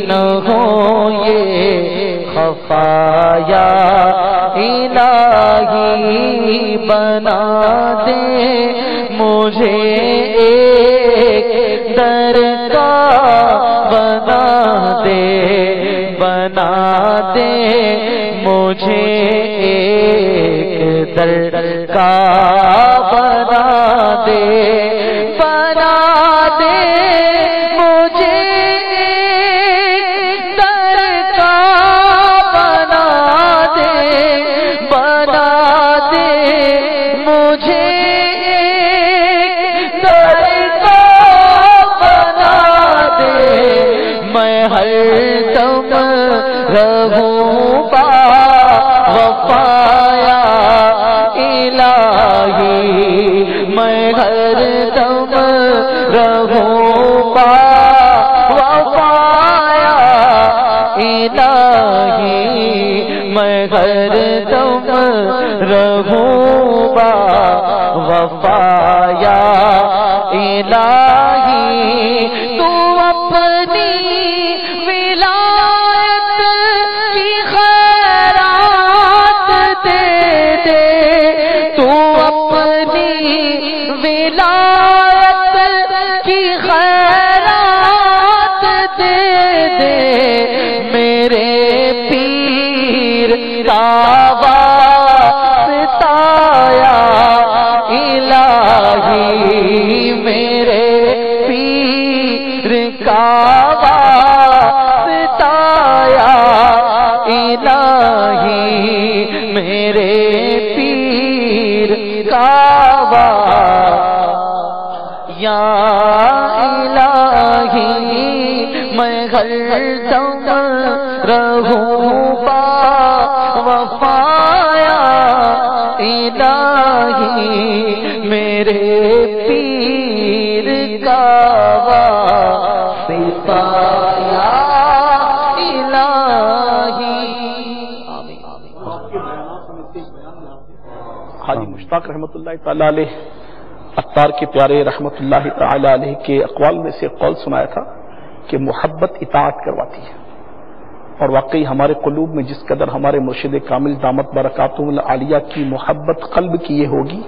نہ ہو یہ خفایا الہی، بنا دے مجھے ایک در کا، بنا دے مجھے ایک در کا، بنا دے مجھے ایک در کا، بنا دے مجھے ایک در کا، بنا دے میں ہر دم رہوں با وفایا الہی، میں ہر دم رہوں با وفایا الہی، میں ہر دم رہوں با وفایا الہی، تو اپنی ولایت کی خیرات دے دے، تو اپنی ولایت کی خیرات دے دے، میرے پیر کا واسطایا الہی، میرے پیر کا واسطایا الہی، میرے پیر کا یا الہی، میں ہر دم رہوں با وفایا الہی، میرے پیر کا واسطایا الہی۔ حاجی مشتاق رحمۃ اللہ تعالی علیہ عطار کے پیارے رحمۃ اللہ تعالی علیہ کے اقوال میں سے قول سنایا تھا کہ محبت اطاعت کرواتی ہے، اور واقعی ہمارے قلوب میں جس قدر ہمارے مرشد کامل دامت برکاتہم العالیہ کی محبت قلب کی یہ ہوگی،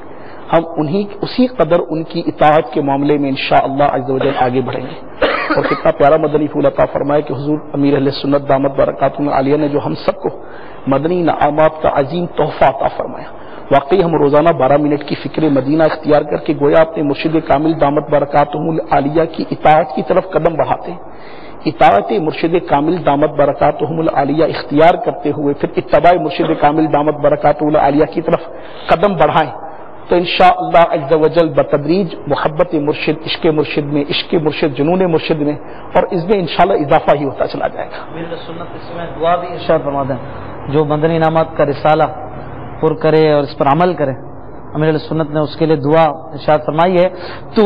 ہم اسی قدر ان کی اطاعت کے معاملے میں انشاءاللہ عز و جل آگے بڑھیں گے. اور کتنا پیارا مدنی پھول عطا فرمایا کہ حضور امیر اہل سنت دامت برکاتہم العالیہ نے جو ہم سب کو مدنی انعامات کا عظیم تحفہ عطا فرمایا. واقعی ہم روزانہ 12 منٹ کی فکر مدینہ اختیار کر کے گویا اپنے مرشد کامل دامت برکاتہم العالیہ کی اطاعت کی طرف قدم بڑھاتے ہیں. اطاعت مرشد کامل دامت برکاتہم العالیہ اختیار کرتے ہوئے پھر اتباع مرشد کامل دامت برکاتہم العالیہ کی طرف قدم بڑھائیں تو انشاءاللہ عز و جل بتدریج محبت مرشد، عشق مرشد، جنون مرشد میں اور اس میں انشاءاللہ اضافہ ہی ہوتا چلا جائے گا. سنت اس میں دعا بھی ارشاد فرما دیں، جو مدنی انعامات کا رسالہ پر کرے اور اس پر عمل کرے، امیر علیہ سنت نے اس کے لیے دعا ارشاد فرمائی ہے، تو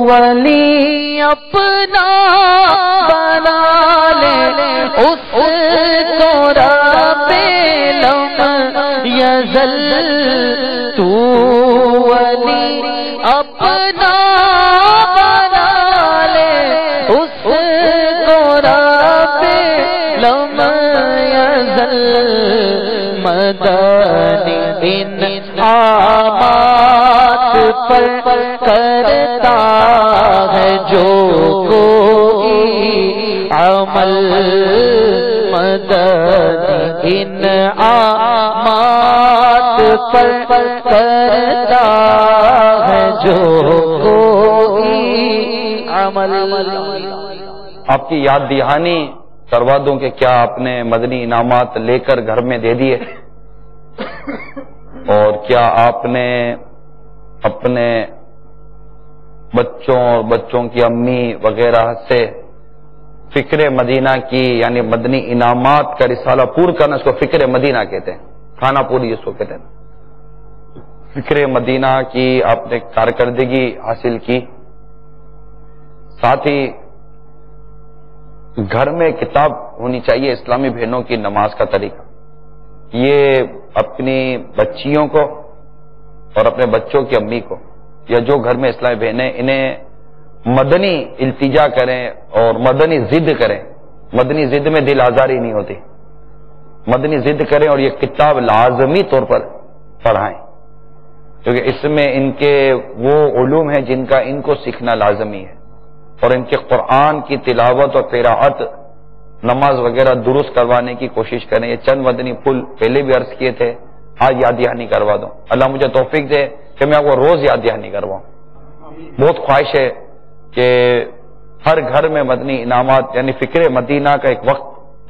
ولی اپنا بنا لے اس کو رب لم یزل، تو ولی اپنا بنا لے اس کو رب لم یزل، مدنی انعامات پر کرتا ہے جو کوئی عمل، مدنی انعامات پر کرتا ہے جو کوئی عمل. آپ کی یاد دہانی کروا دوں کہ کیا آپ نے مدنی انعامات لے کر گھر میں دے دیے، اور کیا آپ نے اپنے بچوں اور بچوں کی امی وغیرہ سے فکر مدینہ کی یعنی مدنی انعامات کا رسالہ پور کرنا، اس کو فکر مدینہ کہتے ہیں، کھانا پوری اس کو کہتے ہیں، فکر مدینہ کی آپ نے کارکردگی حاصل کی. ساتھ ہی گھر میں کتاب ہونی چاہیے اسلامی بہنوں کی نماز کا طریقہ. یہ اپنی بچیوں کو اور اپنے بچوں کی امی کو یا جو گھر میں اسلامی بہنیں انہیں مدنی التجا کریں اور مدنی ضد کریں. مدنی ضد میں دل آزاری نہیں ہوتی، مدنی ضد کریں اور یہ کتاب لازمی طور پر پڑھائیں، کیونکہ اس میں ان کے وہ علوم ہیں جن کا ان کو سیکھنا لازمی ہے. اور ان کے قرآن کی تلاوت اور قراءت، نماز وغیرہ درست کروانے کی کوشش کریں. یہ چند مدنی پھول پہلے بھی عرض کیے تھے، آج یاد دہانی کروا دوں. اللہ مجھے توفیق دے کہ میں آپ کو روز یاد دہانی کرواؤں. بہت خواہش ہے کہ ہر گھر میں مدنی انعامات یعنی فکر مدینہ کا ایک وقت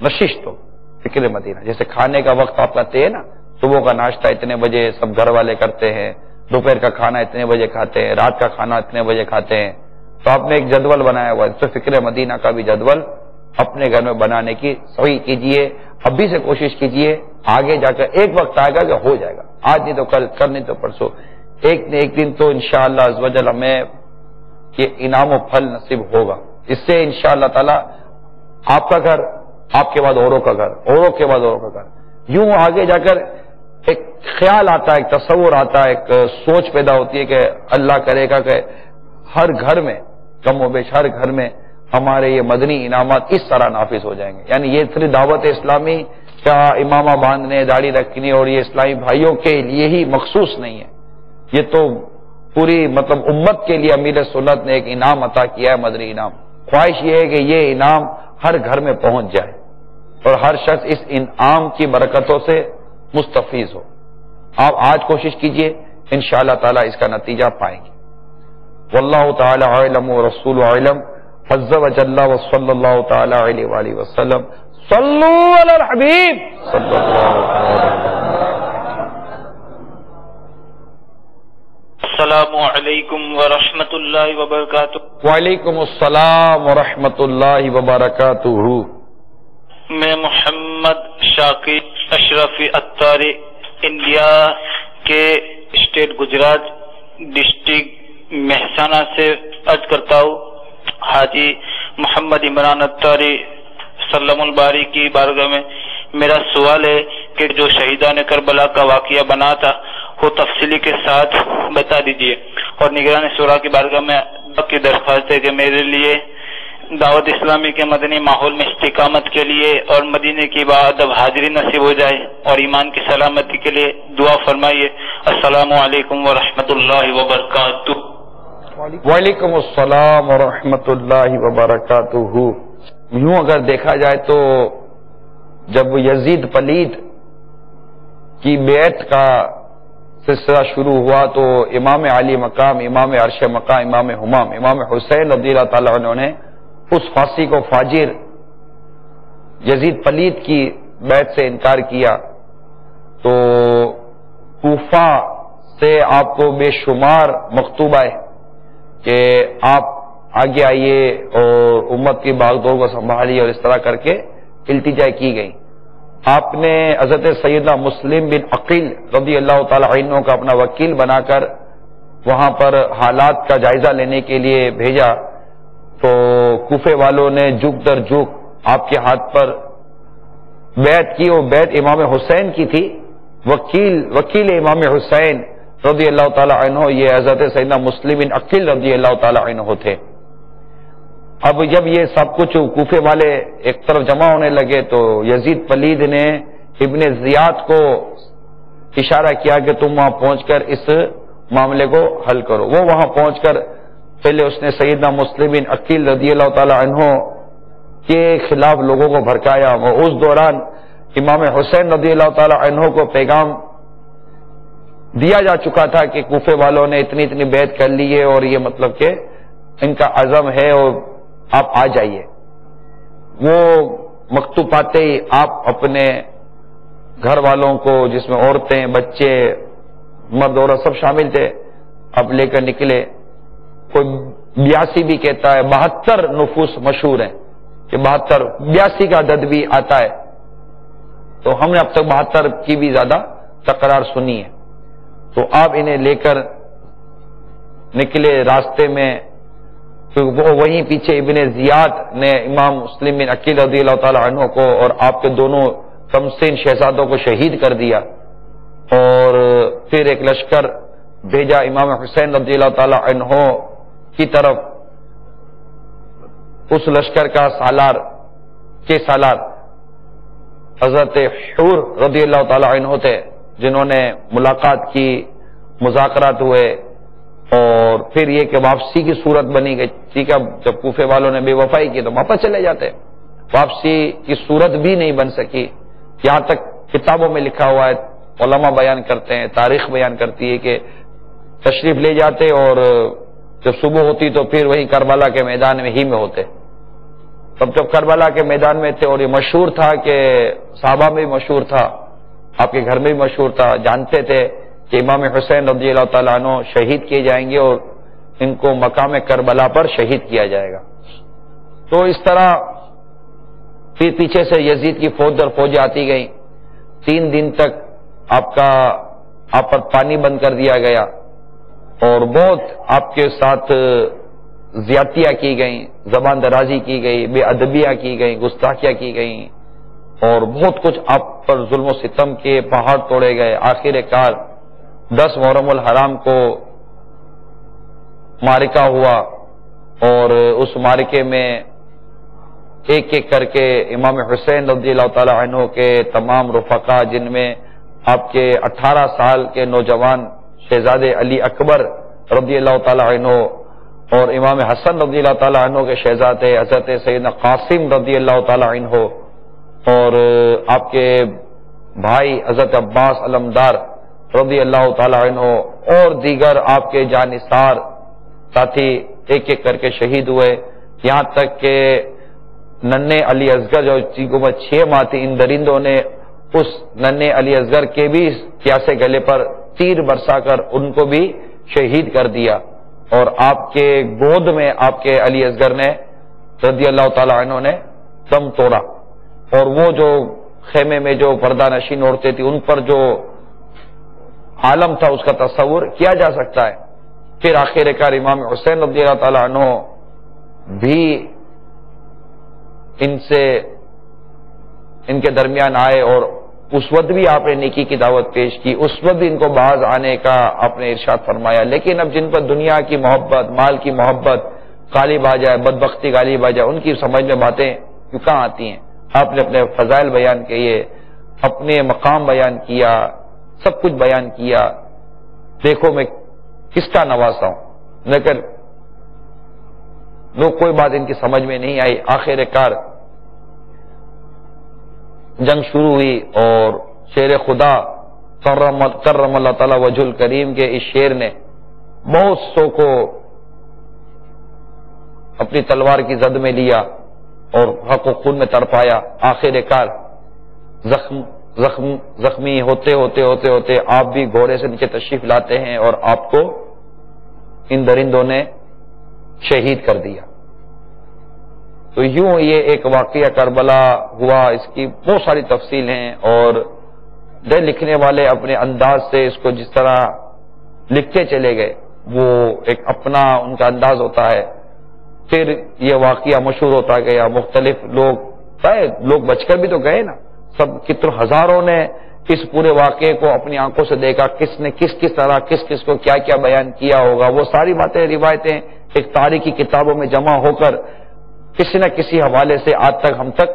نشست ہو. فکر مدینہ جیسے کھانے کا وقت آپ کرتے ہیں نا، صبح کا ناشتہ اتنے بجے سب گھر والے کرتے ہیں، دوپہر کا کھانا اتنے بجے کھاتے ہیں، رات کا کھانا اتنے بجے کھاتے ہیں. تو آپ نے ایک جدول بنایا ہوا ہے، تو فکر مدینہ کا بھی جدول اپنے گھر میں بنانے کی صحیح کیجئے. ابھی سے کوشش کیجئے، آگے جا کر ایک وقت آئے گا کہ ہو جائے گا، آج نہیں تو کل، کل نہیں تو پرسوں، ایک دن تو انشاءاللہ عز و جل ہمیں یہ انعام و پھل نصیب ہوگا. اس سے انشاءاللہ تعالی آپ کا گھر، آپ کے بعد اوروں کا گھر، اوروں کے بعد اوروں کا گھر، یوں آگے جا کر ایک خیال آتا ہے، ایک تصور آتا ہے، ایک سوچ پیدا ہوتی ہے کہ اللہ کرے گا کہ ہر گھر میں کم و بیش ہر گھر میں ہمارے یہ مدنی انعامات اس طرح نافذ ہو جائیں گے. یعنی یہ صرف دعوت اسلامی کا امامہ باندھنے، داڑھی رکھنے اور یہ اسلامی بھائیوں کے لیے ہی مخصوص نہیں ہے، یہ تو پوری مطلب امت کے لیے امیر سنت نے ایک انعام عطا کیا ہے، مدنی انعام. خواہش یہ ہے کہ یہ انعام ہر گھر میں پہنچ جائے اور ہر شخص اس انعام کی برکتوں سے مستفیض ہو. آپ آج کوشش کیجئے، انشاءاللہ تعالی اس کا نتیجہ پائیں گے. واللہ تعالی علم ورسول علم عز وجل وصلی اللہ تعالی علیہ وآلہ وسلم. صلو علی الحبیب صلی اللہ علیہ وسلم. السلام علیکم ورحمۃ اللہ وبرکاتہ. وعلیکم السلام ورحمۃ اللہ وبرکاتہ. میں محمد شاکر اشرفی اتاری انڈیا کے اسٹیٹ گجرات ڈسٹرکٹ مہسانہ سے عرض کرتا ہوں. حاجی محمد عمران اتاری سلم الباری کی بارگاہ میں میرا سوال ہے کہ جو شہیدان کربلا کا واقعہ بنا تھا وہ تفصیلی کے ساتھ بتا دیجیے. اور نگران شورا کی بارگاہ میں کی درخواست ہے کہ میرے لیے دعوت اسلامی کے مدنی ماحول میں استقامت کے لیے اور مدینے کی باادب حاضری نصیب ہو جائے اور ایمان کی سلامتی کے لیے دعا فرمائیے۔ السلام علیکم ورحمۃ اللہ وبرکاتہ۔ وعلیکم السلام ورحمۃ اللہ وبرکاتہ۔ یوں اگر دیکھا جائے تو جب یزید پلید کی بیعت کا سلسلہ شروع ہوا تو امام علی مقام، امام عرش مقام، امام ہمام، امام حسین رضی اللہ تعالیٰ عنہ نے اس فاسق و فاجر یزید پلید کی بیعت سے انکار کیا تو کوفہ سے آپ کو بے شمار مکتوب آئے کہ آپ آگے آئیے اور امت کی باغ دوڑ کو سنبھالیے، اور اس طرح کر کے التجا کی گئی۔ آپ نے حضرت سیدنا مسلم بن عقیل رضی اللہ تعالی عنہ کا اپنا وکیل بنا کر وہاں پر حالات کا جائزہ لینے کے لیے بھیجا تو کوفے والوں نے جھک در جھک آپ کے ہاتھ پر بیعت کی، اور بیعت امام حسین کی تھی۔ وکیل امام حسین رضی اللہ تعالی عنہ یہ حضرت سیدنا مسلم بن عقیل رضی اللہ تعالی عنہ تھے۔ اب جب یہ سب کچھ کوفے والے ایک طرف جمع ہونے لگے تو یزید پلید نے ابن زیاد کو اشارہ کیا کہ تم وہاں پہنچ کر اس معاملے کو حل کرو۔ وہ وہاں پہنچ کر پہلے اس نے سیدنا مسلم بن عقیل رضی اللہ تعالی عنہ کے خلاف لوگوں کو بھڑکایا، اور اس دوران امام حسین رضی اللہ تعالی عنہ کو پیغام دیا جا چکا تھا کہ کوفے والوں نے اتنی بیعت کر لی ہے اور یہ مطلب کہ ان کا عزم ہے اور آپ آ جائیے۔ وہ مکتوب پاتے ہی آپ اپنے گھر والوں کو، جس میں عورتیں، بچے، مرد عورت سب شامل تھے، اب لے کر نکلے۔ کوئی 82 بھی کہتا ہے، 72 نفوس مشہور ہیں کہ 82 کا عدد بھی آتا ہے، تو ہم نے اب تک 72 کی بھی زیادہ تکرار سنی ہے۔ تو آپ انہیں لے کر نکلے راستے میں، تو وہ وہیں پیچھے ابن زیاد نے امام مسلم بن عقیل رضی اللہ تعالی عنہ کو اور آپ کے دونوں کمسن شہزادوں کو شہید کر دیا، اور پھر ایک لشکر بھیجا امام حسین رضی اللہ تعالی عنہ کی طرف۔ اس لشکر کا سالار حضرت حور رضی اللہ تعالی عنہ تھے، جنہوں نے ملاقات کی، مذاکرات ہوئے، اور پھر یہ کہ واپسی کی صورت بنی گئی۔ ٹھیک ہے، جب کوفے والوں نے بے وفائی کی تو واپس چلے جاتے، واپسی کی صورت بھی نہیں بن سکی۔ یہاں تک کتابوں میں لکھا ہوا ہے، علماء بیان کرتے ہیں، تاریخ بیان کرتی ہے کہ تشریف لے جاتے اور جب صبح ہوتی تو پھر وہی کربلا کے میدان میں ہی میں ہوتے۔ تب جب کربلا کے میدان میں تھے، اور یہ مشہور تھا کہ صحابہ میں بھی مشہور تھا، آپ کے گھر میں بھی مشہور تھا، جانتے تھے کہ امام حسین رضی اللہ تعالیٰ عنہ شہید کیے جائیں گے اور ان کو مقام کربلا پر شہید کیا جائے گا۔ تو اس طرح پھر پیچھے سے یزید کی فوج در فوج آتی گئی۔ 3 دن تک آپ پر پانی بند کر دیا گیا، اور بہت آپ کے ساتھ زیادتیاں کی گئیں، زبان درازی کی گئی، بے ادبیاں کی گئیں، گستاخیاں کی گئیں، اور بہت کچھ آپ پر ظلم و ستم کے پہاڑ توڑے گئے۔ آخر کار 10 محرم الحرام کو معرکہ ہوا، اور اس معرکے میں ایک ایک کر کے امام حسین رضی اللہ تعالی عنہ کے تمام رفقا، جن میں آپ کے 18 سال کے نوجوان شہزادے علی اکبر رضی اللہ تعالی عنہ اور امام حسن رضی اللہ تعالی عنہ کے شہزادے حضرت سیدنا قاسم رضی اللہ تعالی عنہ، اور آپ کے بھائی حضرت عباس علمدار رضی اللہ تعالی عنہ، اور دیگر آپ کے جانثار ساتھی ایک ایک کر کے شہید ہوئے، یہاں تک کہ ننھے علی اصغر جو جن کو 6 ماہ تھی، ان درندوں نے اس ننھے علی اصغر کے بھی پیاسے گلے پر تیر برسا کر ان کو بھی شہید کر دیا، اور آپ کے گود میں آپ کے علی اصغر نے رضی اللہ تعالی عنہ نے دم توڑا، اور وہ جو خیمے میں جو پردہ نشین عورتیں تھیں ان پر جو عالم تھا اس کا تصور کیا جا سکتا ہے۔ پھر آخر کار امام حسین رضی اللہ تعالی عنہ بھی ان کے درمیان آئے، اور اس وقت بھی آپ نے نیکی کی دعوت پیش کی، اس وقت بھی ان کو باز آنے کا آپ نے ارشاد فرمایا۔ لیکن اب جن پر دنیا کی محبت، مال کی محبت، غالب آ جائے، بدبختی غالب آ جائے، ان کی سمجھ میں باتیں کیوں کہاں آتی ہیں؟ آپ نے اپنے فضائل بیان کیے، اپنے مقام بیان کیا، سب کچھ بیان کیا، دیکھو میں کس کا نواسا ہوں، لیکن لوگ کوئی بات ان کی سمجھ میں نہیں آئی۔ آخر کار جنگ شروع ہوئی اور شیر خدا کرم اللہ تعالی وجہ الکریم کے اس شیر نے بہت سو کو اپنی تلوار کی زد میں لیا اور حق و خون میں تڑپایا۔ آخر کار زخمی ہوتے آپ بھی گھوڑے سے نیچے تشریف لاتے ہیں اور آپ کو ان درندوں نے شہید کر دیا۔ تو یوں یہ ایک واقعہ کربلا ہوا، اس کی بہت ساری تفصیل ہیں، اور لکھنے والے اپنے انداز سے اس کو جس طرح لکھتے چلے گئے وہ ایک اپنا ان کا انداز ہوتا ہے۔ پھر یہ واقعہ مشہور ہوتا گیا، مختلف لوگ بچ کر بھی تو گئے نا، سب کتنے ہزاروں نے اس پورے واقعے کو اپنی آنکھوں سے دیکھا، کس نے کس طرح کس کو کیا کیا بیان کیا ہوگا، وہ ساری باتیں روایتیں ایک تاریخی کتابوں میں جمع ہو کر کسی نہ کسی حوالے سے آج تک ہم تک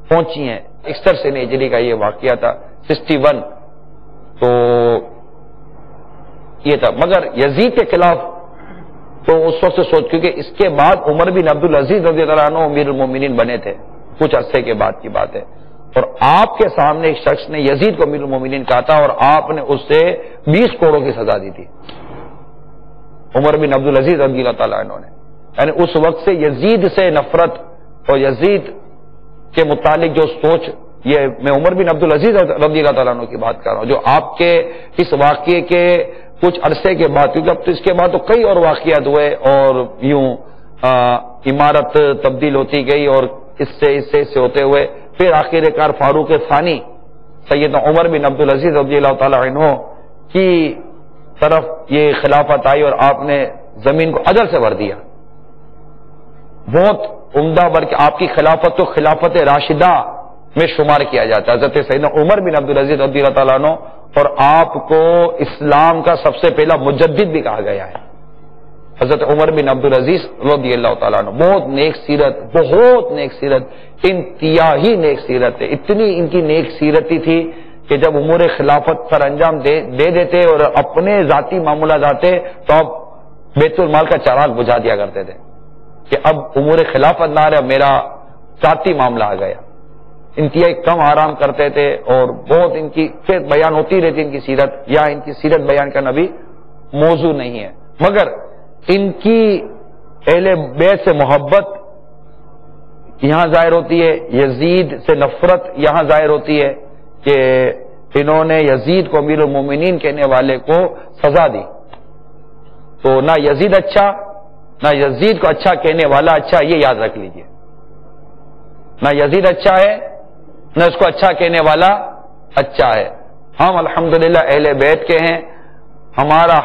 پہنچی ہیں۔ 61 ہجری کا یہ واقعہ تھا، 61۔ تو یہ تھا، مگر یزید کے خلاف تو اس وقت سے سوچ، کیونکہ اس کے بعد عمر بن عبدالعزیز رضی اللہ عنہ امیر المومنین بنے تھے، کچھ عرصے کے بعد کی بات ہے، اور آپ کے سامنے ایک شخص نے یزید کو امیر المومنین کہا تھا اور آپ نے اس سے 20 کروڑوں کی سزا دی تھی، عمر بن عبدالعزیز رضی اللہ تعالیٰ عنہ نے۔ یعنی اس وقت سے یزید سے نفرت اور یزید کے متعلق جو سوچ، یہ میں عمر بن عبدالعزیز رضی اللہ تعالیٰ عنہ کی بات کر رہا ہوں، جو آپ کے اس واقعے کے کچھ عرصے کے بعد، کیونکہ اب تو اس کے بعد تو کئی اور واقعات ہوئے اور یوں عمارت تبدیل ہوتی گئی اور اس سے ہوتے ہوئے پھر آخر کار فاروق ثانی سیدنا عمر بن عبدالعزیز رضی اللہ تعالیٰ عنہ کی طرف یہ خلافت آئی اور آپ نے زمین کو عدل سے بھر دیا۔ بہت عمدہ، بلکہ آپ کی خلافت تو خلافت راشدہ میں شمار کیا جاتا ہے، حضرت سیدنا عمر بن عبدالعزیز رضی اللہ تعالیٰ عنہ، اور آپ کو اسلام کا سب سے پہلا مجدد بھی کہا گیا ہے، حضرت عمر بن عبدالعزیز رضی اللہ تعالیٰ عنہ۔ بہت نیک سیرت، انتہائی نیک سیرت ہے، اتنی ان کی نیک سیرتی تھی کہ جب امور خلافت پر انجام دے دیتے اور اپنے ذاتی معاملات آتے تو اب بیت المال کا چراغ بجھا دیا کرتے تھے کہ اب امور خلافت نہ رہے، میرا ذاتی معاملہ آ گیا۔ انتہائی کم آرام کرتے تھے اور بہت ان کی پھر بیان ہوتی رہتی ان کی سیرت، یا ان کی سیرت بیان کرنا بھی موضوع نہیں ہے، مگر ان کی اہل بیت سے محبت یہاں ظاہر ہوتی ہے، یزید سے نفرت یہاں ظاہر ہوتی ہے کہ انہوں نے یزید کو امیر المومنین کہنے والے کو سزا دی۔ تو نہ یزید اچھا، نہ یزید کو اچھا کہنے والا اچھا، یہ یاد رکھ لیجئے، نہ یزید اچھا ہے نہ اس کو اچھا کہنے والا اچھا ہے۔ ہم الحمدللہ اہل بیت کے ہیں، ہمارا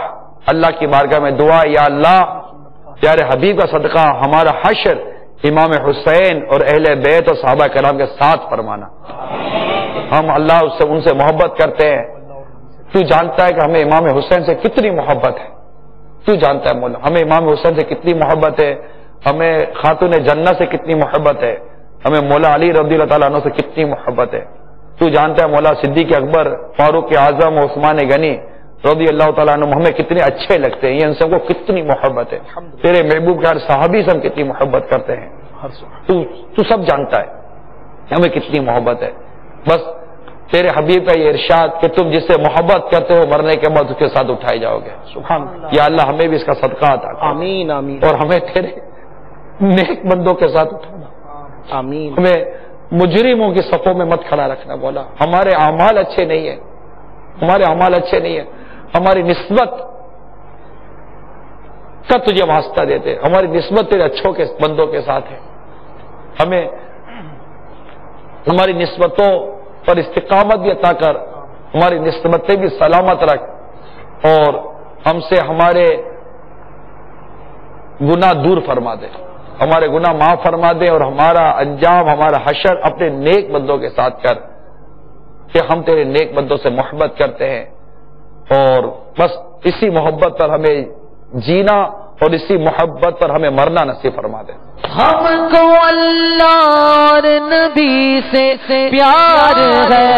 اللہ کی بارگاہ میں دعا، یا اللہ پیارے حبیب کا صدقہ ہمارا حشر امام حسین اور اہل بیت اور صحابہ کرام کے ساتھ فرمانا۔ ہم اللہ ان سے محبت کرتے ہیں، تو جانتا ہے کہ ہمیں امام حسین سے کتنی محبت ہے، تو جانتا ہے مولا ہمیں امام حسین سے کتنی محبت ہے، ہمیں خاتون جنت سے کتنی محبت ہے، ہمیں مولا علی رضی اللہ تعالیٰ عنہ سے کتنی محبت ہے، تو جانتا ہے مولا صدیق اکبر، فاروق اعظم، عثمان غنی رضی اللہ تعالیٰ عنہ ہمیں کتنے اچھے لگتے ہیں، یہ ان سب کو کتنی محبت ہے، تیرے محبوب کے ہر صحابی سے ہم کتنی محبت کرتے ہیں، تو سب جانتا ہے ہمیں کتنی محبت ہے۔ بس تیرے حبیب کا یہ ارشاد کہ تم جس سے محبت کرتے ہو مرنے کے بعد اس کے ساتھ اٹھائے جاؤ گے، سبحان اللہ، یا اللہ ہمیں بھی اس کا صدقہ عطا کر، آمین آمین، اور ہمیں تیرے نیک بندوں کے ساتھ اٹھانا، آمین، ہمیں مجرموں کی صفوں میں مت کھڑا رکھنا مولا، ہمارے اعمال اچھے نہیں ہیں، ہمارے اعمال اچھے نہیں ہیں، ہماری نسبت کا تجھے واسطہ دیتے، ہماری نسبت تیرے اچھوں کے بندوں کے ساتھ ہے، ہمیں ہماری نسبتوں پر استقامت بھی عطا کر، ہماری نسبتیں بھی سلامت رکھ، اور ہم سے ہمارے گناہ دور فرما دے، ہمارے گناہ معاف فرما دے، اور ہمارا انجام، ہمارا حشر اپنے نیک بندوں کے ساتھ کر، کہ ہم تیرے نیک بندوں سے محبت کرتے ہیں، اور بس اسی محبت پر ہمیں جینا اور اسی محبت پر ہمیں مرنا نصیب فرما دے. ہم کو اللہ اور نبی سے پیار ہے،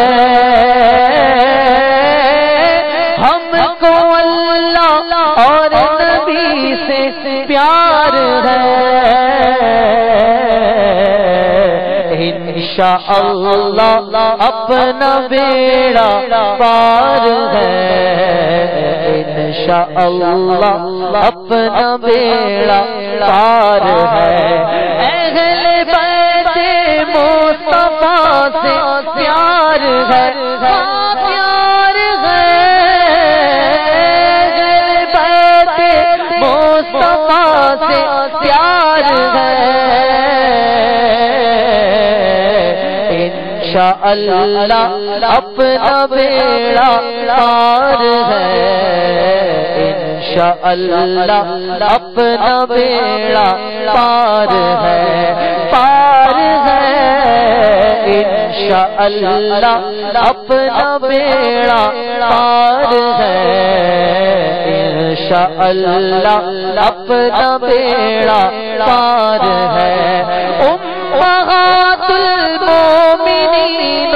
ہم کو اللہ اور نبی سے پیار ہے، انشاءاللہ اپنا بیڑا پار ہے، انشاءاللہ اپنا بیڑا پار ہے. اہل بیت مصطفیٰ سے پیار ہے، پیار ہے، اہل بیت مصطفیٰ سے پیار ہے، انشاءاللہ اپنا بیڑا پار ہے، انشاءاللہ اپنا بیڑا پار ہے، پار ہے، انشاءاللہ اپنا بیڑا پار ہے، انشاءاللہ اپنا بیڑا پار ہے. امہات المومنین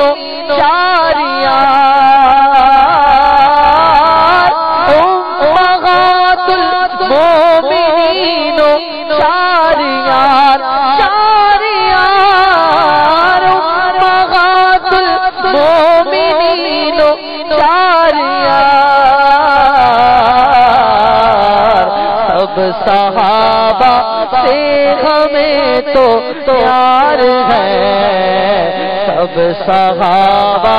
چار یار، امہات المومنین چار یار، چار یار، امہات المومنین چار یار. سب صحابہ سے ہمیں تو پیار ہے، سب صحابہ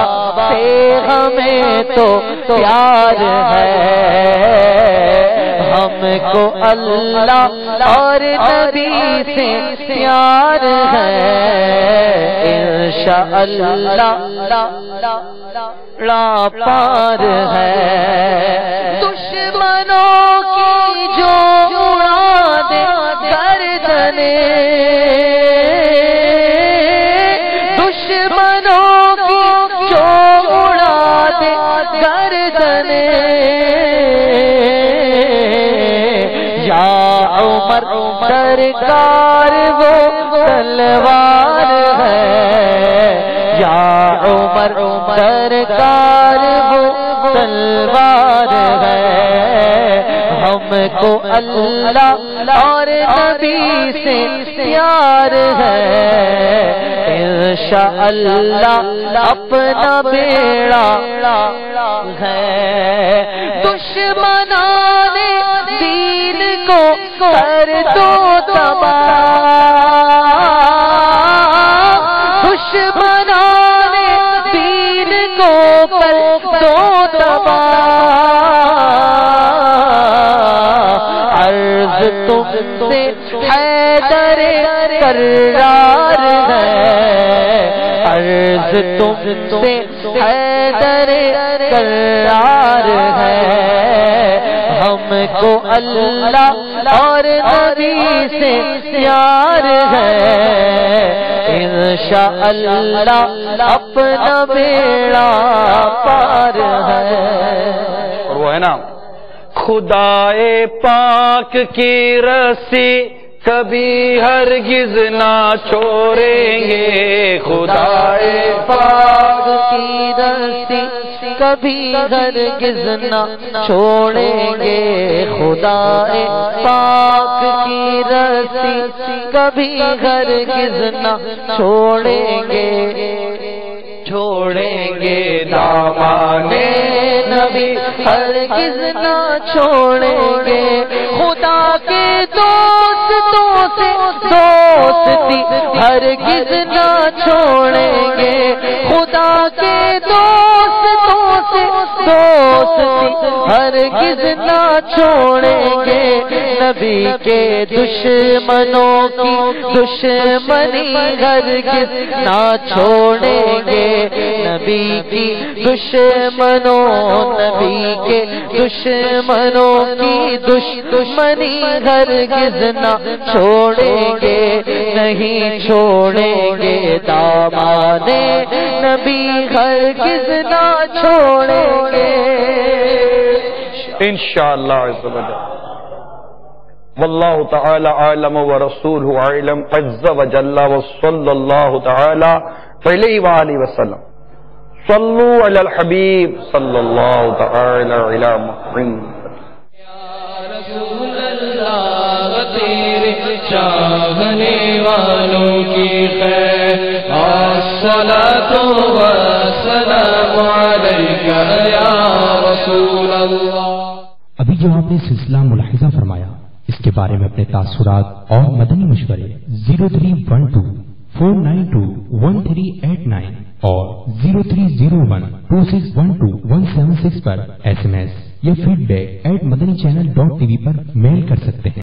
سے ہمیں تو پیار ہے، ہم کو اللہ اور نبی سے پیار ہے، انشاءاللہ پار ہے. دشمنوں کی جو اڑا دے گردنیں، دشمنوں کی جو اڑا دے گردنیں، یا عمر سرکار وہ تلوار ہے، یا عمر سرکار وہ تلوار ہے، ہم کو اللہ اور نبی سے پیار ہے، انشاءاللہ اپنا بیڑا ہے. دشمنان دین کو کر دو تباہ، دشمنان دین کو کر دو تباہ. عرض تم سے حیدر کرار ہے، عرض تم سے حیدر کرار ہے، ہم کو اللہ اور نبی سے پیار ہے، انشاءاللہ اپنا بیڑا پار ہے. اور وہ ہے نا، خدائے پاک کی رسی کبھی ہرگز نہ چھوڑیں گے، خدائے پاک کی رسی کبھی ہرگز نہ چھوڑیں گے، خدائے پاک کی رسی کبھی ہرگز نہ چھوڑیں گے، چھوڑیں گے دامانے نبی ہرگز نہ چھوڑیں گے، خدا کے دوستوں سے دوستی ہرگز نہ چھوڑیں گے، خدا کے دوستوں سے دوستی ہرگز نہ چھوڑیں گے، نبی کے دشمنوں کی دشمنی ہرگز نہ چھوڑیں گے، نبی کی دشمنوں نبی کے دشمنوں کی دشمنی ہرگز نہ چھوڑیں گے، نہیں چھوڑیں گے دامانے نبی ہرگز نہ چھوڑیں گے، انشاءاللہ. واللہ تعالی اعلم ورسولہ اعلم عز وجل وصلی اللہ تعالی علیہ وآلہ وسلم. صلو علی الحبیب صلی اللہ تعالی علی محمد. چاہنے والوں کی خیر الصلاۃ والسلام علیک یا رسول اللہ. ابھی جو آپ نے سلسلہ ملاحظہ فرمایا اس کے بارے میں اپنے تاثرات اور مدنی مشورے 0312-492-1389 اور 0301-2612-176 پر SMS یا feedback@madanichannel.tv پر میل کر سکتے ہیں.